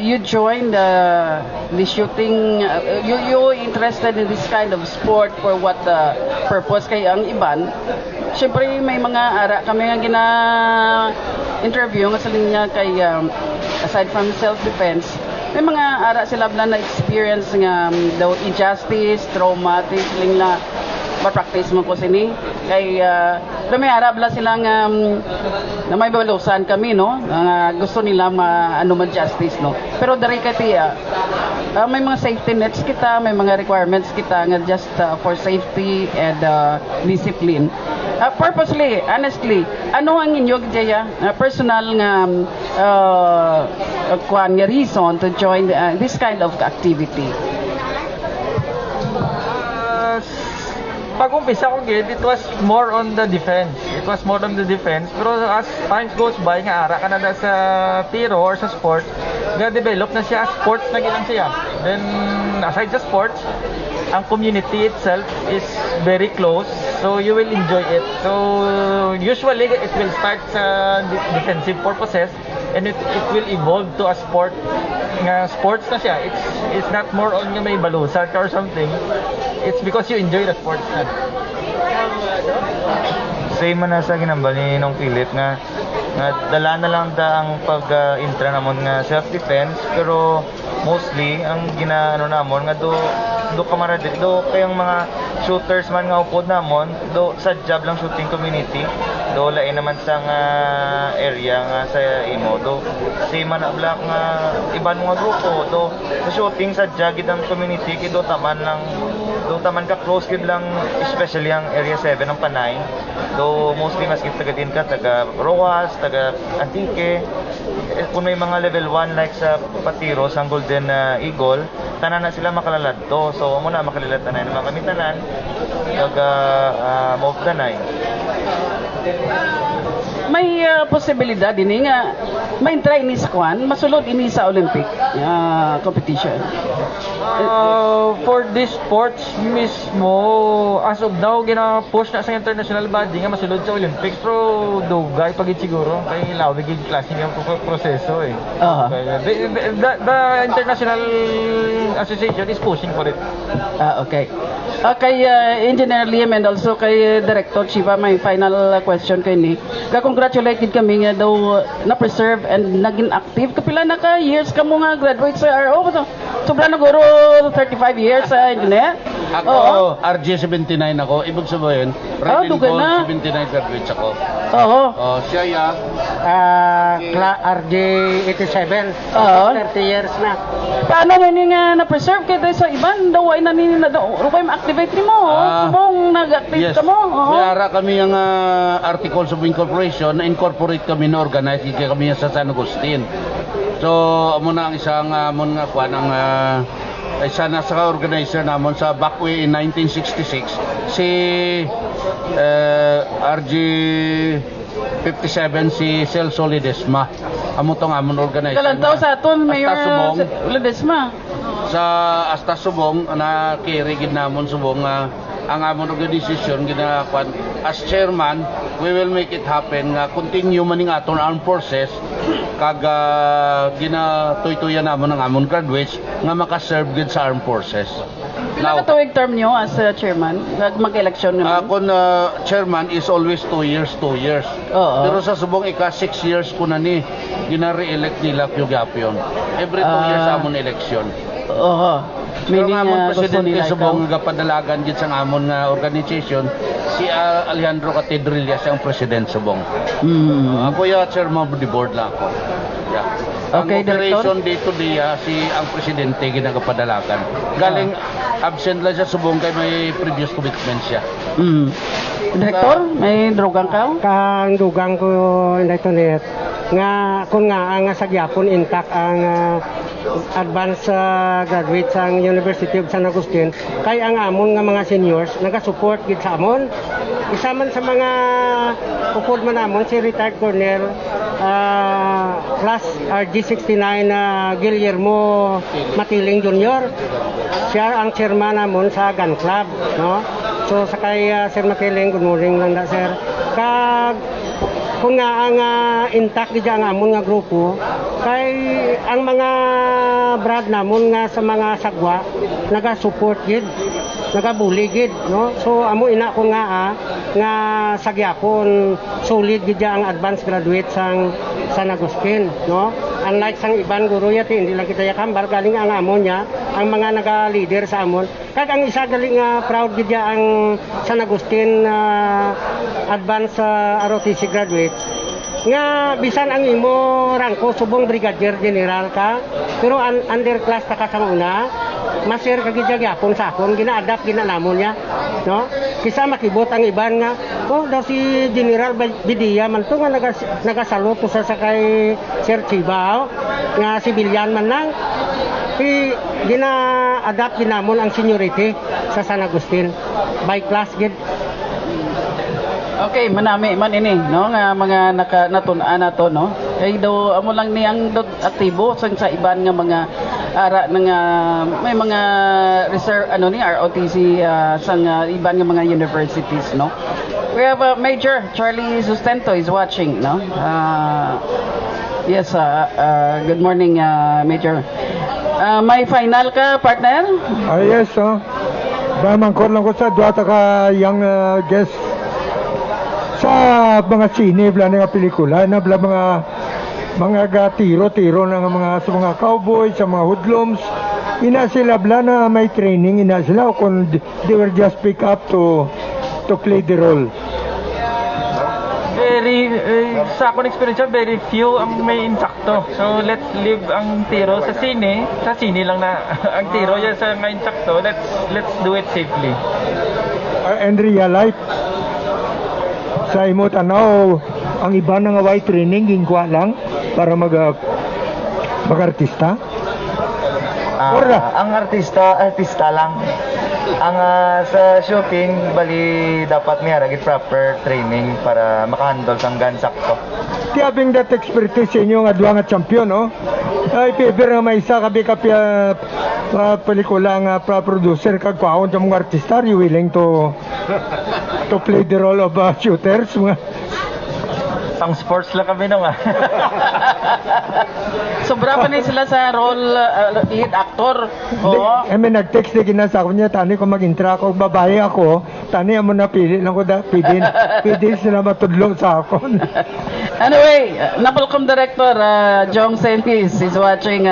You joined the shooting, you interested in this kind of sport for what purpose? Kay ang iban, syempre may mga ara kami nga interview nga sa linya kay aside from self-defense, may mga ara sila na experience nga daw injustice, traumatic lang ma-practice mo ko sini kay may arab la silang na may balusan kami, no, gusto nila man justice, no, pero dari kati may mga safety nets kita, may mga requirements kita nga just for safety and discipline. Purposely, honestly, ano ang inyong jaya personal nga kuan nga reason to join this kind of activity? Pag-umpisa ko gid, it was more on the defense. Pero as times goes by, nga ara ka na sa tiro or sa sport, nga-develop na siya, sports na gilang siya. Then, aside sa sports, ang community itself is very close, so you will enjoy it. So, usually, it will start sa defensive purposes, and it will evolve to a sport. Nga sports na siya. It's not more on nga may balusan or something. It's because you enjoy the sports na. Same man na sa ginambal ni Nong Philip nga dala na lang ang pag-intra namon nga self-defense, pero mostly ang ginaano namon nga do kamarade do kayang mga shooters man nga upod namon do sa job lang shooting community do lain naman sa nga area nga sa imo do same man abla nga iban nga grupo do sa shooting sa jagid ang community kido taman ka close gid lang, especially ang area 7 ng Panay do mostly mas taga din ka taga Roas, taga Antique, kung may mga level 1 like sa Patiro sa Golden Eagle, tanan na sila makalalad to. So amo na makalilat na naman kami tanan taga Move Danay. May posibilidad din nga Main try ini sa kwan, masulod ini sa Olympic competition. For this sports mismo, as of now, gina-push na sa international body nga masulod sa Olympics, pero dugay pagit siguro, kay lawig yung klase ng proseso eh. The international association is pushing for it. Okay. Kay Engineer Liam and also kay Director Chiva, may final question kay ni. Congratulated kami nga daw na-preserve and naging active. Kapila na ka years ka mo nga graduate sa RO. Sobra na guro 35 years sa engineer. Ako, RJ79 ako. Ibig sabihin, Red and duga Gold na. 79 graduates ako. Oo. Siya ya. RJ87. Oo. 30 years na. Paano nini nga na-preserve kay sa iban? Daw ay nanini na daw. Rukay ma-activate ni mo. Subong nag-active Yes. ka mo. Oo. May ara kami ang articles of incorporation na incorporate kami na organize kami sa San Agustin. So, amo na ang isang amon nga kuan ang isa na sa organizer namon sa Backway in 1966 si RG 57 si Celso Ledesma. Amo tong amon organizer. Kalantaw sa aton, Mayor Subong. Ledesma. Sa Asta Subong na kirigid namon Subong ang amon organisasyon ginakuan as chairman we will make it happen nga continue maning aton armed forces kag ginatoy-toyan namon ang amon graduates nga maka-serve gid sa armed forces. Pila ka tuig term nyo as chairman? Mag-election naman? Akon chairman is always 2 years. Oo. Pero sa Subong ika 6 years ko na ni gina-re-elect nila Pyugapyon. Every 2 years amon election. Oo. Pero Meaning, nga amon gusto presidente nila Subong ikaw. nga padalagan gid sa amon nga organization si Alejandro Catedrilla siyang president Subong. Ako ya chairman of the board lang ako. Yeah. Okay, ang operation Director? day to day si ang presidente ginagapadalagan. Galing absent lang siya Subong kay may previous commitment siya. Director, may drogang ka? Kang dugang ko dito net nga kung nga ang sa gyapon intact ang advanced graduates ang University of San Agustin kay ang amon nga mga seniors naga-support gid sa amon. Isa man sa mga upod man amon si retired Colonel class RG69 Guillermo Matiling Jr. Siya ang chairman namon sa gun club, no? So sa kay Sir Matiling, good morning lang da sir. Kag kung nga ang intact gid ang amon nga grupo kay ang mga brad namon nga sa mga sagwa naga-support gid, naga-bully gid, no? So amo ina ko nga sa gyapon solid gid ang advanced graduate sang San Agustin, no? Unlike sang iban guro yati hindi lang kita yakambar galing ang amon niya ang mga naga-leader sa amon. Kag ang isa galing proud gid ang San Agustin advanced ROTC graduates nga bisan ang imo rangko subong brigadier general ka pero underclass ta ka sa una maser ka gid gyapon sa akon gina-adapt ginanamon niya, no? Kisa makibot ang iban nga daw si General Bidia man to nga nagasalo to sa kay Sir Chiba nga civilian man lang gina-adapt ginamon ang seniority sa San Agustin by class gid. Okay, manami man ini, no? Nga mga natun-an nato, no? Kay daw amo lang ni ang aktibo sa iban nga mga ara nga may mga reserve ni ROTC sang iban nga mga universities, no? We have Major Charlie Sustento is watching, no? Yes, good morning, Major. May final ka, partner? Yes, mangkot lang ko sa duwata ka young guest sa mga sine, bla nga pelikula, na bla mga tiro-tiro ng mga sa mga cowboy, sa mga hoodlums. Ina sila bla na may training, ina sila kung they were just pick up to play the role. Very, sa akong experience, very few ang may insakto. So let's leave ang tiro sa sine lang na ang tiro yan sa may insakto. Let's do it safely. And real life, sa imo tanaw, ang iba nga white training gingwa lang para mag-artista. Ang artista lang. Ang sa shooting, bali dapat may haragit proper training para makahandle sang gun sakto. Ti having that expertise sa inyo nga duwa nga champion, no? Ay, paper nga may isa kabi pelikula nga producer kag kwaon sa mga artista, are you willing to play the role of shooters? Pang sports lang kami naman. Sobra pa na sila sa role lead actor. Oo. I mean, nag-text na ginasa ko niya, tani ko mag-intra ako, babae ako, tani mo na pili lang ko pwede sila matudlo sa ako. Anyway, Napolcom Director Jong Sentis is watching.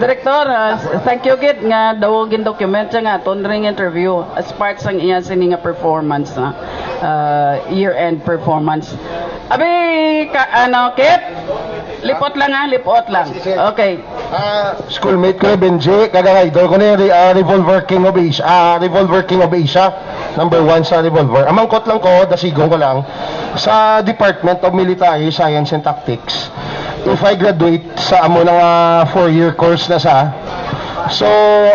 Director, thank you gid nga dawogin document nga tonring interview as part sang iya sini nga performance na year-end performance. Abi, Kit? Lipot lang lipot lang. Okay. Schoolmate ko na Benji, kagang idol ko na yung Revolver King of Asia, number 1 sa Revolver. Amangkot lang ko, dasigong ko lang, sa Department of Military Science and Tactics. If I graduate sa amo ng 4-year course na so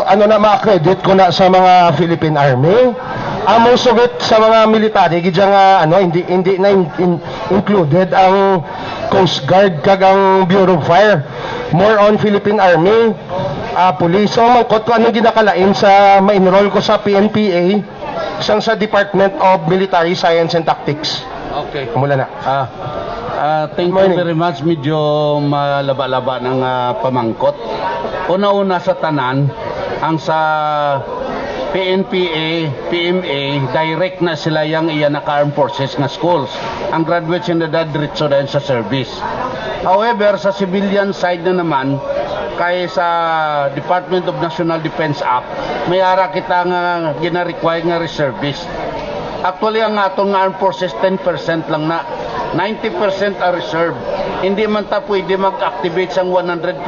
ma-accredit ko na sa mga Philippine Army. Among sugat sa mga military, gidya nga hindi na included ang Coast Guard kag ang Bureau of Fire. More on Philippine Army, police. So mangkot ko anong ginakalain sa ma-enroll ko sa PNPA sang sa Department of Military Science and Tactics. Okay. Mula na. Thank you very much. Medyo malaba-laba ng pamangkot. Una-una sa tanan, ang sa PNPA, PMA, direct na sila yung iyan na armed forces na schools. Ang graduates na diretso din sa service. However, sa civilian side na naman, kay sa Department of National Defense Act, may ara kita nga gina-require nga reservist. Actually, ang atong armed forces 10% lang na. 90% are reserved. Hindi man ta pwede mag-activate sang 100%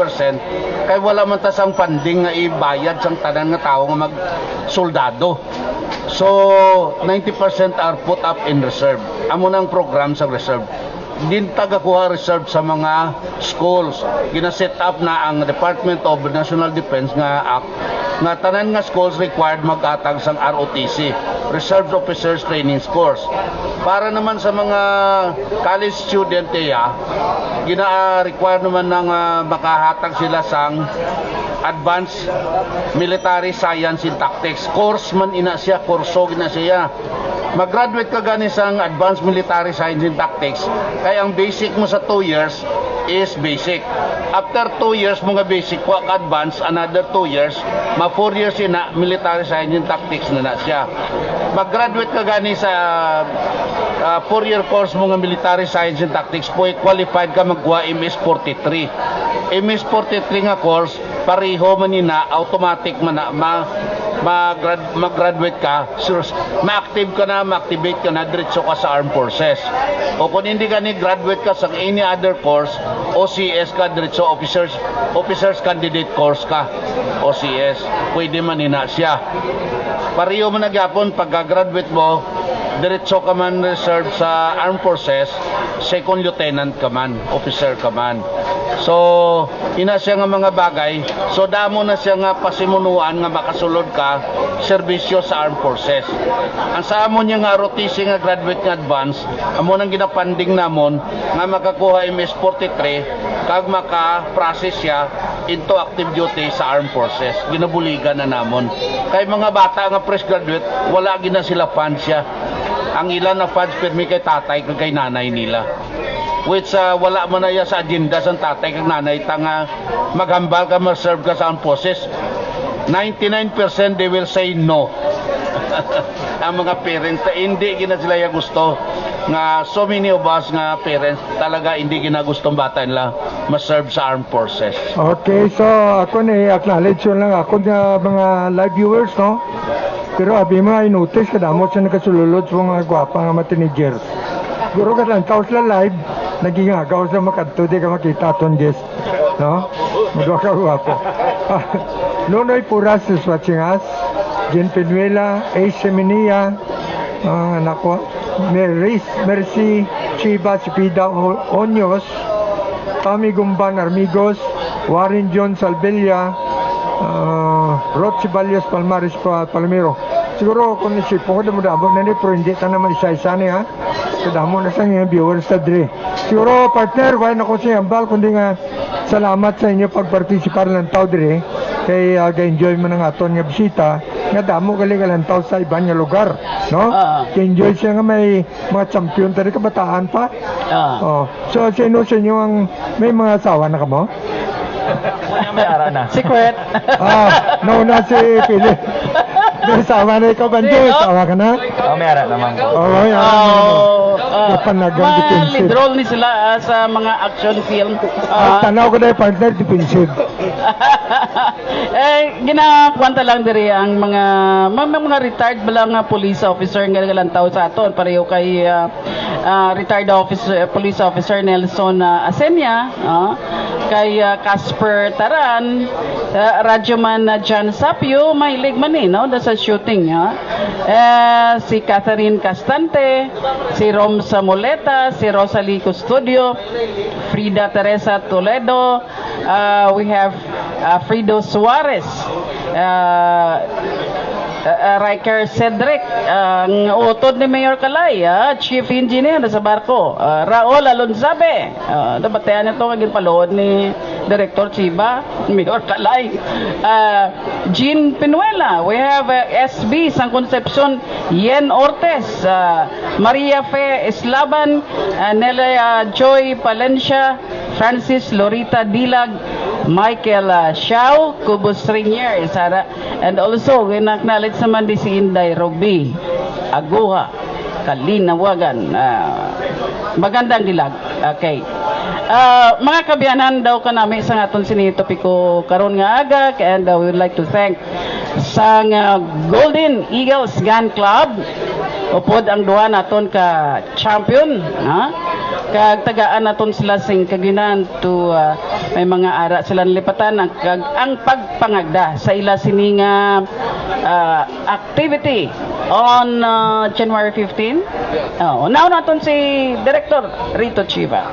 kay wala man ta sang funding nga ibayad sang tanan nga tao nga mag-soldado. So, 90% are put up in reserve. Amo nang program sa reserve. Din tagakuha reserve sa mga schools. Gina-set up na ang Department of National Defense nga act nga tanan nga schools required mag-atag sang ROTC, Reserve Officers Training Course. Para naman sa mga college student gina-require naman ng makahatag sila sang Advanced Military Science and Tactics. Course man ina siya, kurso gina siya. Mag-graduate ka gani sang Advanced Military Science and Tactics, kaya ang basic mo sa 2 years is basic. After 2 years mga basic ko advance, another 2 years, 4 years ina Military Science and Tactics na siya. Mag-graduate ka gani sa 4-year course mga Military Science and Tactics, qualified ka magkuha MS-43. MS-43 nga course, pareho man ina, automatic man na, mag-graduate ka, ma-active ka na, ma-activate ka na, diretso ka sa armed forces. O kung hindi ka ni-graduate ka sa any other course, OCS ka, diretso officers candidate course ka, OCS, pwede man ina siya. Pareho man nagyapon, pagka-graduate mo, diretso ka man reserve sa armed forces, second lieutenant ka man, officer ka man. So, ina siya nga mga bagay, so damo na siya nga pasimunuan nga makasulod ka serbisyo sa armed forces. Ang sa amon niya nga ROTC nga graduate nga advance, amo nang ginapanding namon nga makakuha MS-43 kag maka-process siya into active duty sa armed forces. Ginabuligan na namon. Kay mga bata nga fresh graduate, wala gina sila funds siya. Ang ilan na funds permi kay tatay kag kay nanay nila. Which wala man na sa agenda sa tatay kag nanay tanga maghambal ka, ma-serve ka sa armed forces. 99% they will say no. Ang mga parents hindi gina sila ya gusto nga so many of us nga parents talaga hindi ginagustong bata nila ma-serve sa armed forces. Okay, so ako acknowledge lang ako na mga live viewers, no? Pero abi mo ay notice kada mo sa nakasululod sa mga gwapa nga mga teenagers. Guro ka lang taos la live, nagingagaw sa makadto di ka makita aton guest, no? Mga ka gwapo. Nonoy Puras is watching us. Jen Penuela, Ace Seminia, anak ko, Mercy Chiba Sipida Onyos, Tommy Gumban Armigos, Warren John Salvelia, Roch Balias Palmares Palmiro. siguro kung isipon ko damodabo na ni pero hindi ta naman isa-isa niya. Kadamo na sa inyo viewers sa dre. Siguro partner, why na ko sa ambal kundi nga salamat sa inyo pagpartisipar lang tao dire kay ga-enjoy mo ng aton nga bisita nga damo gali lang tao sa ibang nga lugar, no? Enjoy siya nga may mga champion tari kabataan pa. Oh, so sino sa inyo ang may mga asawa na kamo? May ara na. Secret. Nauna si Philip. May asawa na ikaw, Banjo. Asawa ka na? May ara naman ko. Kapanagang defensive. Lead role ni sila sa mga action film. Tanaw ko na yung partner, defensive. Ginakwanta lang diri ang mga retired ba lang police officer nga galantaw sa aton pareho kay retired police officer Nelson Asenya, kay Casper Taran, radyoman John Sapio, mahilig man no, sa shooting, si Catherine Castante, si Rom Samoleta, si Rosalie Custodio, Frida Teresa Toledo, we have Frido Suarez, Riker Cedric, ang utod ni Mayor Kalay, Chief Engineer sa barko, Raul Alonzabe, dabatean ito kaging palood ni Director Chiba, Mayor Kalay, Jean Pinuela, we have SB San Concepcion, Yen Ortez, Maria Fe Eslaban, Nelia Joy Palencia, Francis Lorita Dilag, Michael Xiao, Cubos Rinier, and also in-acknowledge naman di si Inday Robi Aguha Kalinawagan, magandang dilag. Okay, mga kabiyanan daw ka namin sa aton sinitopiko karon nga aga, and we would like to thank sang Golden Eagles Gun Club upod ang duha naton ka champion, kag tagaan naton sila sing kaginan to may mga ara sila nilipatan ang pagpangagda sa ila sining activity on January 15. Now naton si Director Rito Chiva.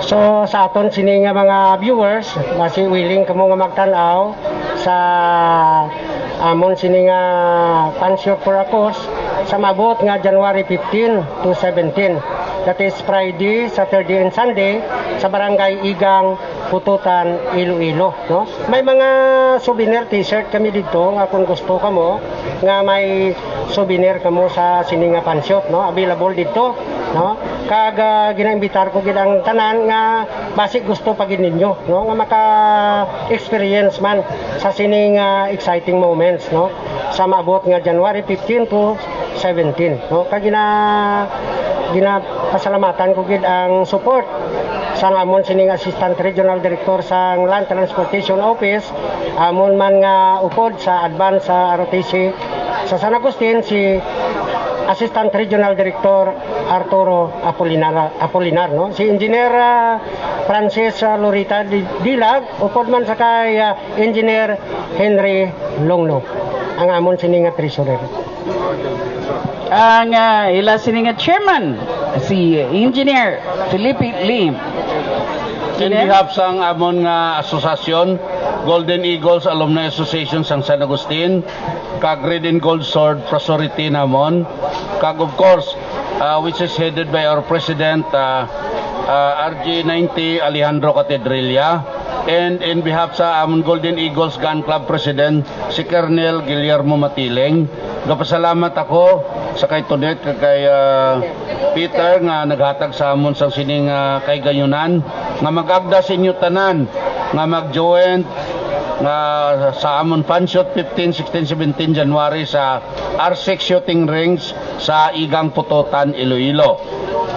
So sa aton sini nga mga viewers, masi willing kamo nga magtan-aw sa amon sini nga pansyo for a cause sa mabot nga January 15 to 17. That is Friday, Saturday and Sunday sa Barangay Igang, Pututan, Iloilo, no? May mga souvenir t-shirt kami dito nga kung gusto kamo nga may souvenir kamo sa sini nga pansyo, no? Available dito, no? Kag ginaimbitar ko gid ang tanan nga basic gusto pag ninyo, no? Nga maka-experience man sa sini nga exciting moments, no? Sa maabot nga January 15 to 17, no? Kag pasalamatan ko gid ang support sa amon sining Assistant Regional Director sa Land Transportation Office, amon man nga upod sa advance sa ROTC sa San Agustin, si Assistant Regional Director Arturo Apolinar, no? Si Engineer Francis Lorita Dilag, upod man sa kay Engineer Henry Longno, ang amon sining treasurer. Ang ila sining chairman si Engineer Felipe Lim. In behalf sang amon nga asosasyon, Golden Eagles Alumni Association sang San Agustin, kag Red and Gold Sword Fraternity namon, kag of course which is headed by our President RG90 Alejandro Catedrilla, and in behalf sa amon Golden Eagles Gun Club President si Colonel Guillermo Matileng, gapasalamat ako sa kay Tonet kay Peter nga naghatag sa amon sang sining kay gayunan nga magagda sa inyo tanan nga mag-join nga sa amon fanshot 15, 16, 17 January sa R6 shooting range sa Igang Pututan, Iloilo.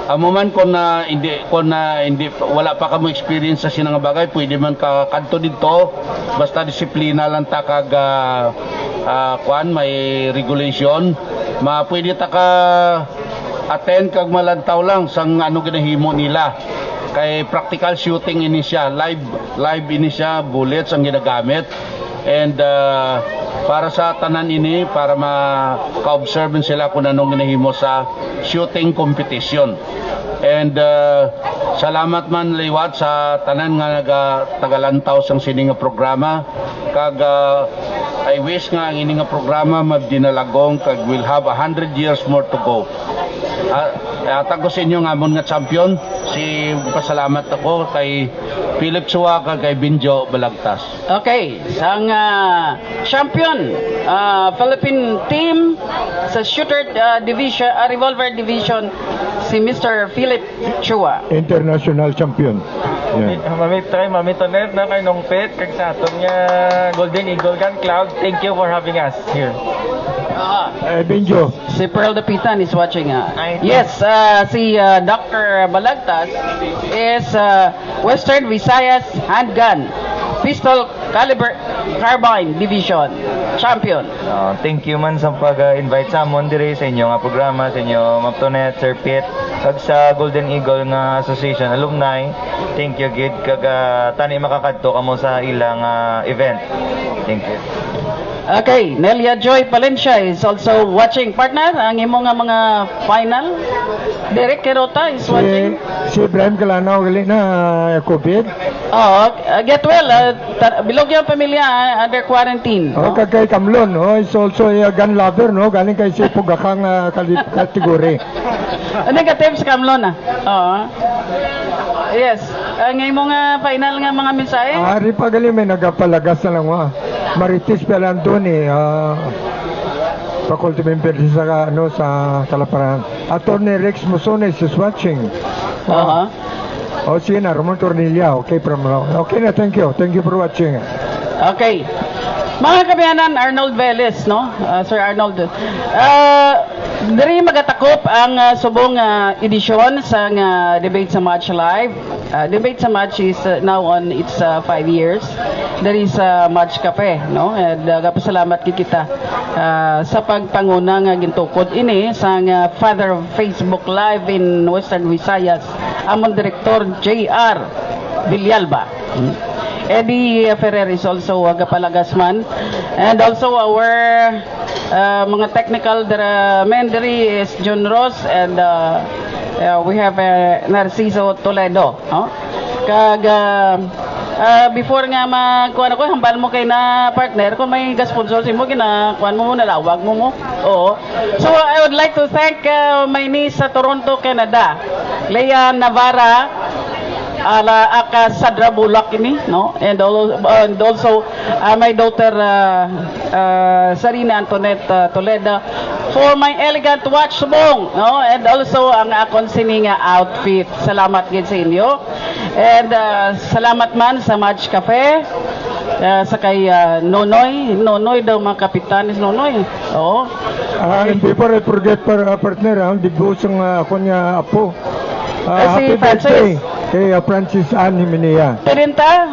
Amo man kung hindi wala pa kamo experience sa sinang bagay, pwede man ka kadto didto, basta disiplina lang ta kag may regulation, pwede ta ka attend kag malantaw lang sang ano ginahimo nila. Kay practical shooting ini siya, live ini siya, bullets ang ginagamit, and para sa tanan ini, para maka-observe sila kung anong ginahimo sa shooting competition. And salamat man liwat sa tanan nga tagalantaw sang sining programa, kag I wish nga ang ini nga programa magdinalagong kag will have 100 years more to go. Atag ko sa inyo nga amon nga champion, si pasalamat ako kay Philip Chua kag kay Binjo Balagtas. Okay, sang champion Philippine team sa shooter division, revolver division, si Mr. Philip Chua. International champion. Mami Tonet na kay Nong Pet kag sa aton nga Golden Eagle Gun Club. Thank you for having us here. Benjo. Si Pearl Dapitan is watching. Ay, Yes, si Dr. Balagtas is Western Visayas Handgun Pistol Caliber Carbine Division champion. Thank you man sa pag-invite sa amon dire sa inyo nga programa, sa inyo Ma'am Tonet, Sir Pete, kag sa Golden Eagle nga Association alumni. Thank you gid kag tani makakadto kamo sa ilang event. Thank you. Okay, Nelia Joy Palencia is also watching. Partner, ang imo nga mga final. Derek Querota is watching. Si Ibrahim Calanaw gali na COVID. Oh, get well. Bilog yung pamilya under quarantine. Kagkay Kamlon, is also a gun lover, no? Galing kay si Pugakang kategori. Negatives Kamlon Oo. Yes. Ang imo nga final nga mga mensahe. Ari pa gali may nagapalagas na lang Marites Pelantoni, faculty member sa sa Kalaparan. Attorney Rex Musones is watching. Sige na, Ramon Tornilla. Okay, okay na, thank you. Thank you for watching. Okay. Mga kabayanan, Arnold Velez, no? Sir Arnold. Diri magatakop ang subong edisyon sa Debate sa Match Live. Debate sa Match is now on its 5 years. There is Match Cafe, no? And kapasalamat kita sa pagpanguna nga gintukod ini sa Father of Facebook Live in Western Visayas, among Direktor J.R. Villalba. Eddie Ferrer is also Gapalagasman, and also our mga technical men diri is John Ross, and we have Narciso Toledo. Kag before nga magkuhan ako, hambal mo kay na partner, kung may sponsor mo, kinakuhan mo muna, lawag mo. Oo. So I would like to thank my niece sa Toronto, Canada, Leah Navarra, aka Sadra Bulak ini, no? And also my daughter Sarina Antoinette Toledo for my elegant watch subong, no? And also ang akong sininga outfit. Salamat gid sa inyo. And salamat man sa Match Cafe. Sa kay Nonoy daw mga kapitanes Nonoy. Oo. And before I forget partner, digos ang ako niya apo. Si Happy Francis. birthday kay Francis Ann Himenea. Tirinta?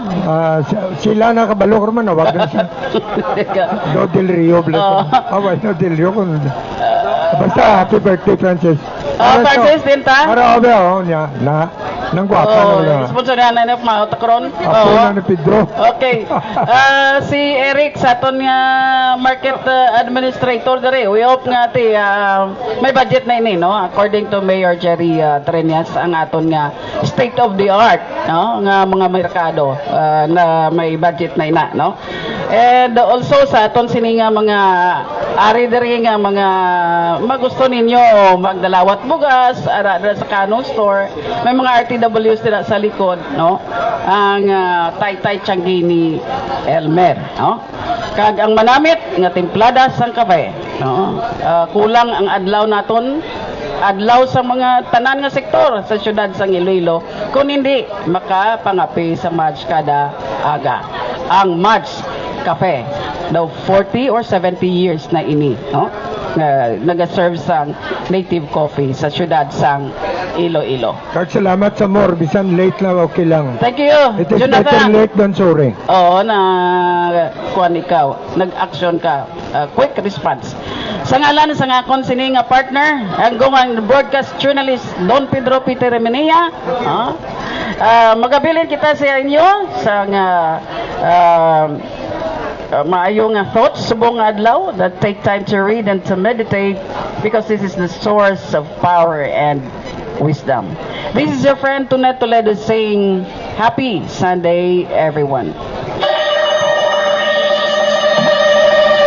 Sila na kabalo ko naman, wag na siya. Do Del Rio, no Del Rio. Basta happy birthday, Francis. Francis, Tinta? Araw niya, nang gwapa na wala. Sponsor na na mga takron. Apo na ni Pedro. Okay. Si Eric sa aton nga market administrator dere. We hope nga may budget na ini, no? According to Mayor Jerry Treñas, ang aton nga state of the art, no? Nga mga merkado na may budget na ina, no? And also sa aton sini nga mga ari dere nga mga magusto ninyo magdalawat bugas ara sa Kano store, may mga RTWs dira sa likod, no? Ang Taytay Changi ni Elmer, no? Kag ang manamit nga timplada sang kape, no? Kulang ang adlaw naton, adlaw sa mga tanan nga sektor sa syudad sang Iloilo kung hindi makapangapi sa Match kada aga. Ang Match Cafe daw 40 or 70 years na ini, no? Nag-serve sang native coffee sa syudad sang Iloilo. Kag salamat sa more, bisan late na okay lang. Thank you, It is better Jonathan. late than sorry. Oo, kuan ikaw, nag-action ka, quick response. Sa ngalan sa akong sining partner, ang gawang broadcast journalist Don Pedro Peter Remenea, magabilin kita sa inyo sa maayong thoughts subong adlaw that take time to read and to meditate, because this is the source of power and wisdom. This is your friend Tonet Toledo saying happy Sunday, everyone.